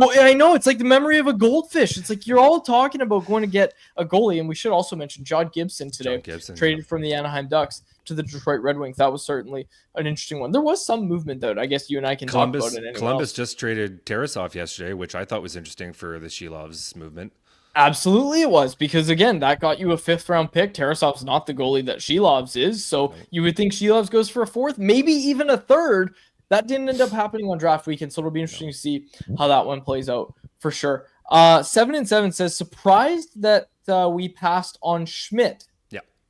I know, it's like the memory of a goldfish. It's like you're all talking about going to get a goalie, and we should also mention John Gibson today, traded from the Anaheim Ducks to the Detroit Red Wings. That was certainly an interesting one. There was some movement, though. I guess you and I can talk about it. Columbus just traded Tarasov yesterday, which I thought was interesting for the Shelovs movement. Absolutely it was, because again, that got you a 5th round pick. Tarasov's not the goalie that Shelovs is, so you would think Shelovs goes for a 4th, maybe even a 3rd. That didn't end up happening on draft weekend, so it'll be interesting to see how that one plays out for sure. 7 and 7 says, surprised that we passed on Schmidt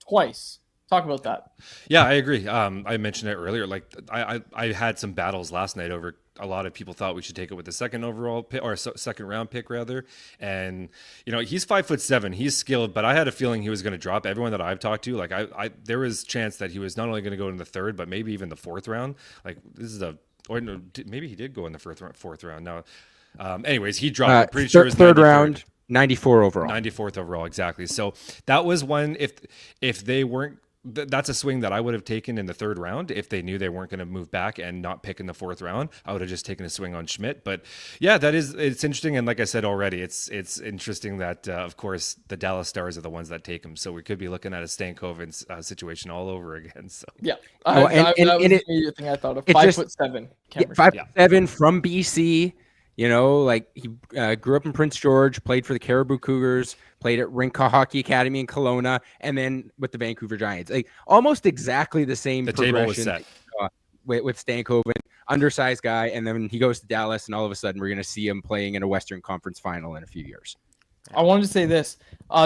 twice. Talk about that. Yeah, I agree. I mentioned it earlier. Like I had some battles last night over. A lot of people thought we should take it with the second overall pick or second round pick rather. And he's 5'7". He's skilled, but I had a feeling he was going to drop. Everyone that I've talked to, like there was chance that he was not only going to go in the 3rd, but maybe even the 4th round. Like this is maybe he did go in the 4th round. Now, anyways, he dropped. I'm pretty sure it was 3rd round, 94 overall, 94th overall, exactly. So that was one. If they weren't. That's a swing that I would have taken in the 3rd round if they knew they weren't going to move back and not pick in the 4th round. I would have just taken a swing on Schmidt. But yeah, it's interesting. And like I said already, it's interesting that of course the Dallas Stars are the ones that take him. So we could be looking at a Stankoven situation all over again. So yeah, that was the immediate thing I thought of. 5'7". 5'7" from BC. Like he grew up in Prince George, played for the Caribou Cougars, played at Rinka Hockey Academy in Kelowna, and then with the Vancouver Giants. Like almost exactly the same progression. Table was set. With Stankoven, undersized guy, and then he goes to Dallas, and all of a sudden we're going to see him playing in a Western Conference final in a few years. I wanted to say this.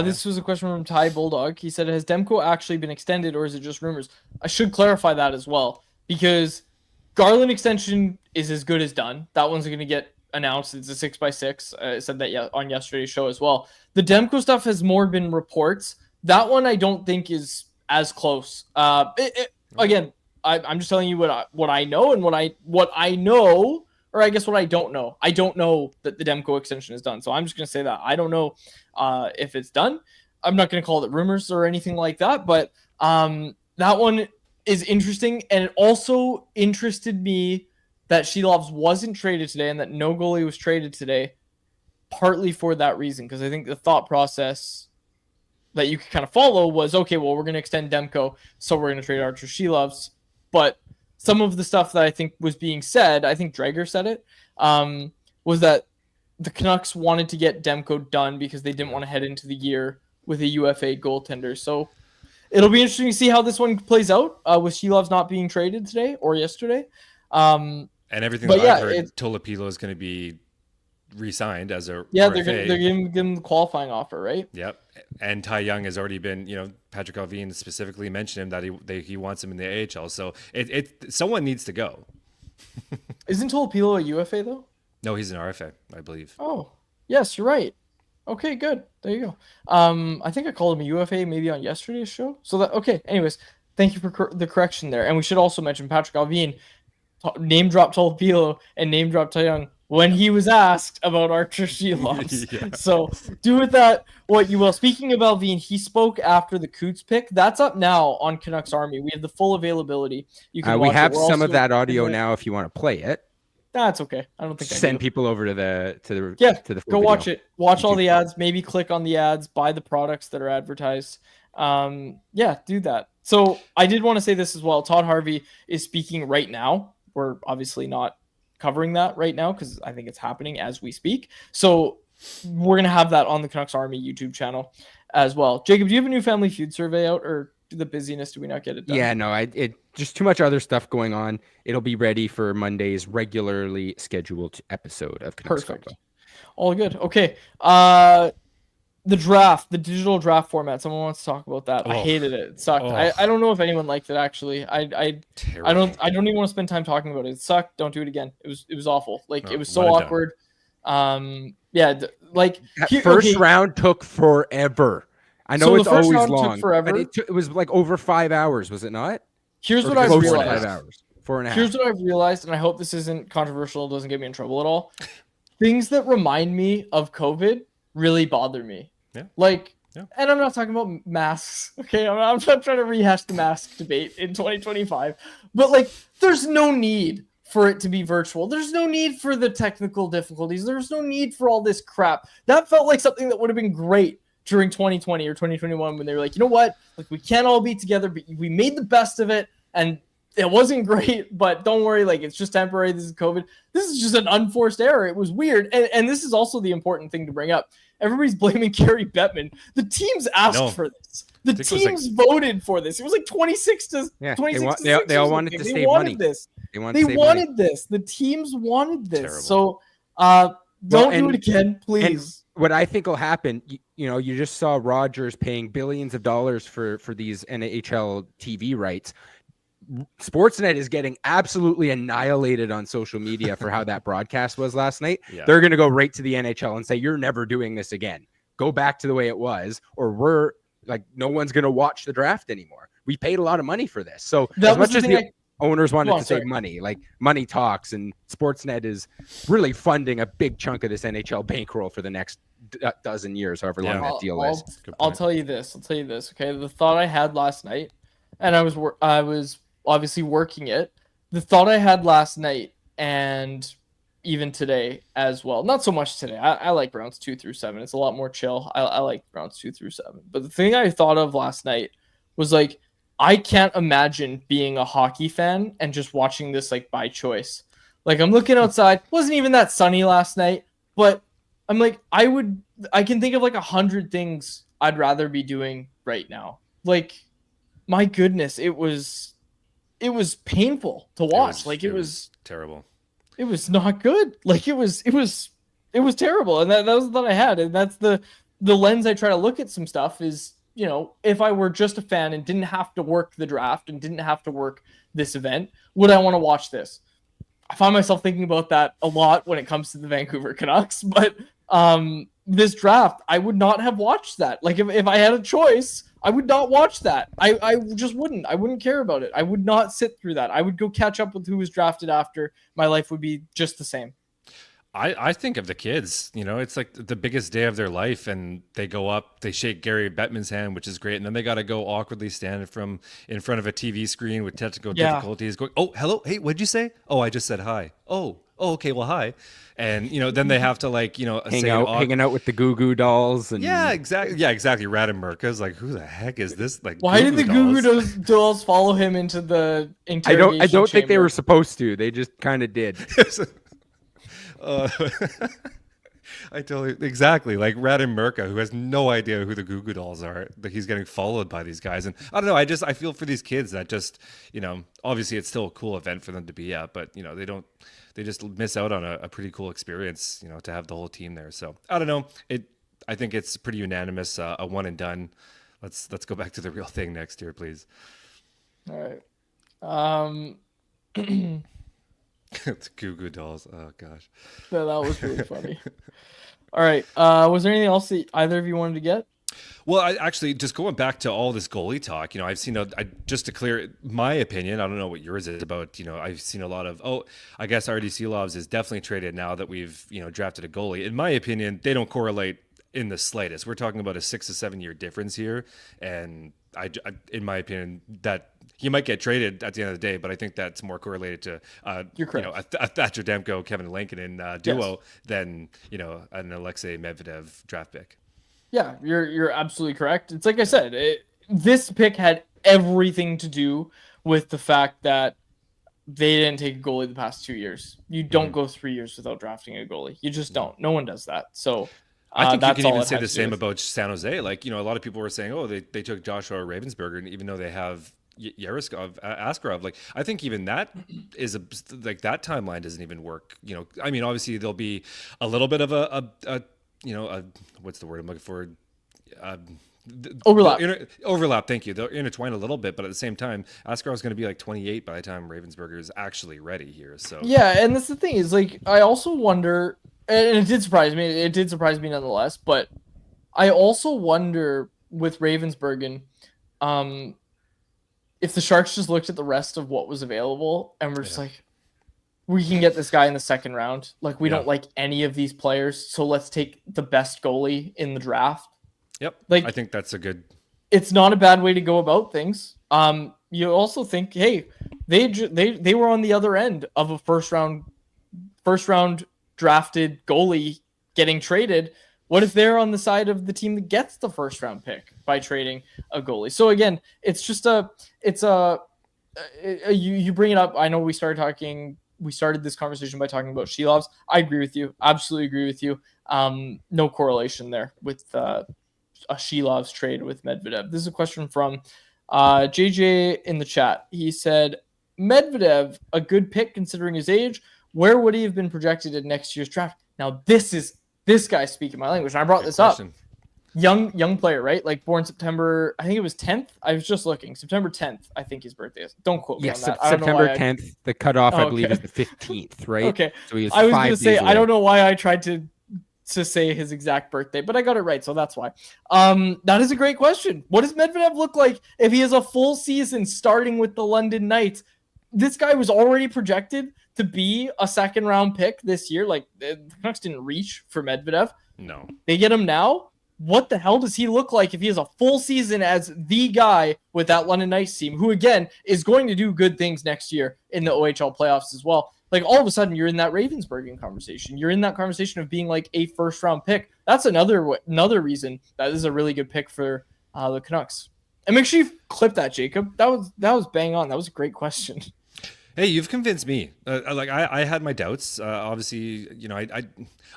This was a question from Ty Bulldog. He said, has Demko actually been extended, or is it just rumors? I should clarify that as well, because Garland extension is as good as done. That one's going to get announced. It's a 6x6. I said that on yesterday's show as well. The Demko stuff has more been reports. That one I don't think is as close. Again, I'm just telling you what I know and what I know, or I guess what I don't know. I don't know that the Demko extension is done, so I'm just gonna say that I don't know if it's done. I'm not gonna call it rumors or anything like that, but that one is interesting, and it also interested me that Shelovs wasn't traded today and that no goalie was traded today, partly for that reason, because I think the thought process that you could kind of follow was, okay, well, we're going to extend Demko, so we're going to trade Archer Shelovs. But some of the stuff that I think was being said, I think Drager said it, was that the Canucks wanted to get Demko done because they didn't want to head into the year with a UFA goaltender. So it'll be interesting to see how this one plays out with Shelovs not being traded today or yesterday. And everything that I've heard, Tolopilo is going to be re-signed as a RFA. They're giving him the qualifying offer, right? Yep. And Ty Young has already been, Patrick Alvin specifically mentioned him that he wants him in the AHL. So someone needs to go. Isn't Tolopilo a UFA though? No, he's an RFA, I believe. Oh, yes, you're right. Okay, good. There you go. I think I called him a UFA maybe on yesterday's show. So okay. Anyways, thank you for the correction there. And we should also mention Patrick Alvin name dropped Tolopilo and name dropped Ty Young when he was asked about Archer Shelovs. Yeah. So do with that what you will. Speaking of Alvin, he spoke after the Coots pick. That's up now on Canucks Army. We have the full availability. You can we have some of that audio now if you want to play it. That's okay. I don't think send people over to the full go video. watch it. Watch all the ads. Maybe click on the ads. Buy the products that are advertised. Do that. So I did want to say this as well. Todd Harvey is speaking right now. We're obviously not covering that right now because I think it's happening as we speak. So we're going to have that on the Canucks Army YouTube channel as well. Jacob, do you have a new Family Feud survey out, or the busyness, do we not get it done? Yeah, no, it just too much other stuff going on. It'll be ready for Monday's regularly scheduled episode of Canucks Perfect. Convo. All good. Okay. The draft, the digital draft format. Someone wants to talk about that. I hated it. It sucked. I don't know if anyone liked it actually. I don't even want to spend time talking about it. It sucked. Don't do it again. It was awful. Like it was so awkward. First round took forever. I know it's always long. Forever. It was like over 5 hours, was it not? Here's what I've realized. 5 hours. 4.5. Here's what I've realized, and I hope this isn't controversial, doesn't get me in trouble at all. Things that remind me of COVID really bother me. Yeah. And I'm not talking about masks. Okay, I'm not trying to rehash the mask debate in 2025, but there's no need for it to be virtual. There's no need for the technical difficulties. There's no need for all this crap. That felt like something that would have been great during 2020 or 2021 when they were like, you know what? We can't all be together, but we made the best of it, and it wasn't great, but don't worry, it's just temporary. This is COVID. This is just an unforced error. It was weird. And this is also the important thing to bring up. Everybody's blaming Gary Bettman. The teams asked for this. The teams voted for this. It was 26 to 26 to 6. They all wanted to save money. This. They wanted this. The teams wanted this. Terrible. So don't do it again, please. What I think will happen, you just saw Rogers paying billions of dollars for these NHL TV rights. Sportsnet is getting absolutely annihilated on social media for how that broadcast was last night. Yeah. They're going to go right to the NHL and say, you're never doing this again. Go back to the way it was, or no one's going to watch the draft anymore. We paid a lot of money for this. So as much as the owners wanted to save money, money talks, and Sportsnet is really funding a big chunk of this NHL bankroll for the next dozen years, however long that deal is. I'll tell you this. Okay. The thought I had last night, and I was obviously working it. The thought I had last night and even today as well. Not so much today. I like rounds 2 through 7. It's a lot more chill. I like rounds 2 through 7. But the thing I thought of last night was I can't imagine being a hockey fan and just watching this by choice. I'm looking outside. It wasn't even that sunny last night, but I'm I can think of 100 things I'd rather be doing right now. My goodness, it was painful to watch. It was terrible. It was not good. It was terrible. And that was the thought I had. And that's the lens I try to look at some stuff is, if I were just a fan and didn't have to work the draft and didn't have to work this event, would I want to watch this? I find myself thinking about that a lot when it comes to the Vancouver Canucks, but this draft, I would not have watched that. If I had a choice, I would not watch that. I just wouldn't. I wouldn't care about it. I would not sit through that. I would go catch up with who was drafted after. My life would be just the same. I think of the kids, it's the biggest day of their life, and they go up, they shake Gary Bettman's hand, which is great, and then they got to go awkwardly stand in front of a TV screen with technical difficulties going, oh, hello, hey, what'd you say? Oh, I just said hi. Oh, okay, well, hi. And, then they have to hanging out with the Goo Goo dolls. And exactly. Radimurka's who the heck is this? Why did the Goo Goo dolls follow him into the interrogation I don't think they were supposed to. They just kind of did. I totally exactly Radim Murka, who has no idea who the Goo Goo Dolls are. He's getting followed by these guys, and I don't know. I feel for these kids that just obviously it's still a cool event for them to be at, but they just miss out on a pretty cool experience. To have the whole team there. So I don't know. I think it's pretty unanimous. A one and done. Let's go back to the real thing next year, please. All right. It's Goo Goo Dolls. Oh gosh. That was really funny. All right. Was there anything else that either of you wanted to get? Well, I actually just going back to all this goalie talk. I've seen just to clear my opinion. I don't know what yours is about. I've seen a lot of I guess RDC Lovs is definitely traded now that we've drafted a goalie. In my opinion, they don't correlate in the slightest. We're talking about a 6 to 7 year difference here, and I in my opinion, that he might get traded at the end of the day, but I think that's more correlated to a Thatcher Demko, Kevin Lankinen duo than an Alexei Medvedev draft pick. Yeah, you're absolutely correct. It's like I said, this pick had everything to do with the fact that they didn't take a goalie the past 2 years. You don't go 3 years without drafting a goalie. You just don't. No one does that. So I think you that's can all even it say has the to do same with. about San Jose. Like, a lot of people were saying, oh, they took Joshua Ravensburger, and even though they have Yaroslav Askarov, like, I think even that is that timeline doesn't even work. I mean, obviously there'll be a little bit of a what's the word I'm looking for? Overlap. Overlap. Thank you. They'll intertwine a little bit, but at the same time, Askarov's going to be like 28 by the time Ravensburger is actually ready here. So Yeah, and that's the thing is, like, I also wonder, and it did surprise me. It did surprise me nonetheless, but I also wonder with Ravensburgen, if the Sharks just looked at the rest of what was available and were just like, we can get this guy in the second round. Like, we don't like any of these players, so let's take the best goalie in the draft. Yep. Like, I think that's a good. It's not a bad way to go about things. You also think, hey, they were on the other end of a first round drafted goalie getting traded. What if they're on the side of the team that gets the first round pick by trading a goalie? So again, it's just you bring it up. I know we started this conversation by talking about Shilovs. I agree with you. Absolutely agree with you. No correlation there with a Shilovs trade with Medvedev. This is a question from JJ in the chat. He said, Medvedev, a good pick considering his age. Where would he have been projected in next year's draft? Now, this guy speaking my language. And I brought this up. Young player, right? Like, born September, I think it was 10th. I was just looking. September 10th, I think his birthday is. Don't quote me on that. September 10th. The cutoff, I believe, is the 15th, right? Okay. So he was I was 5 going to say, days away. I don't know why I tried to say his exact birthday, but I got it right, so that's why. That is a great question. What does Medvedev look like if he has a full season starting with the London Knights? This guy was already projected to be a second round pick this year. Like, the Canucks didn't reach for Medvedev. No. They get him now. What the hell does he look like if he has a full season as the guy with that London Knights team, who again is going to do good things next year in the OHL playoffs as well? Like, all of a sudden you're in that Ravensburgen conversation. You're in that conversation of being like a first round pick. That's another reason that this is a really good pick for the Canucks. And make sure you clip that, Jacob. That was bang on. That was a great question. Hey, you've convinced me. I had my doubts. Obviously,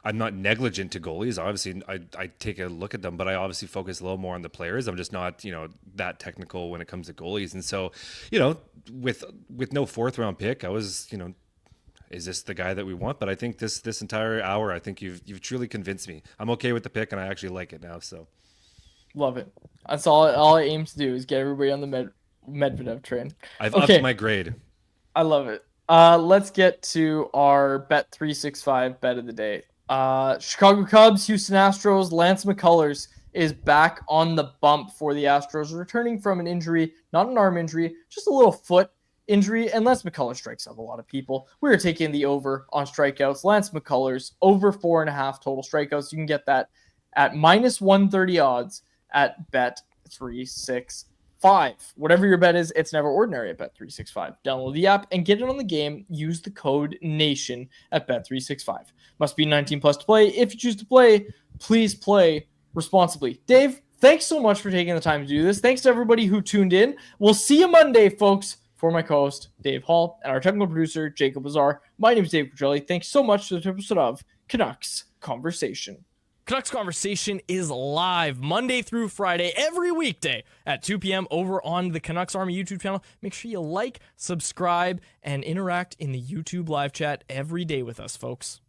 I'm not negligent to goalies. Obviously, I take a look at them, but I obviously focus a little more on the players. I'm just not, that technical when it comes to goalies. And so, with no fourth round pick, I was, is this the guy that we want? But I think this entire hour, I think you've truly convinced me. I'm okay with the pick, and I actually like it now. So, love it. That's all I aim to do is get everybody on the Medvedev train. I've upped my grade. I love it. Let's get to our Bet365 bet of the day. Chicago Cubs, Houston Astros, Lance McCullers is back on the bump for the Astros, returning from an injury, not an arm injury, just a little foot injury, and Lance McCullers strikes out a lot of people. We are taking the over on strikeouts. Lance McCullers, over 4.5 total strikeouts. You can get that at minus 130 odds at Bet365. Whatever your bet is, it's never ordinary at Bet365. Download the app and get it on the game. Use the code NATION at Bet365. Must be 19 plus to play. If you choose to play, please play responsibly. Dave, thanks so much for taking the time to do this. Thanks to everybody who tuned in. We'll see you Monday, folks. For my co-host, Dave Hall, and our technical producer, Jacob Lazar, my name is Dave Quadrelli. Thanks so much for this episode of Canucks Conversation. Canucks Conversation is live Monday through Friday, every weekday at 2 p.m. over on the Canucks Army YouTube channel. Make sure you like, subscribe, and interact in the YouTube live chat every day with us, folks.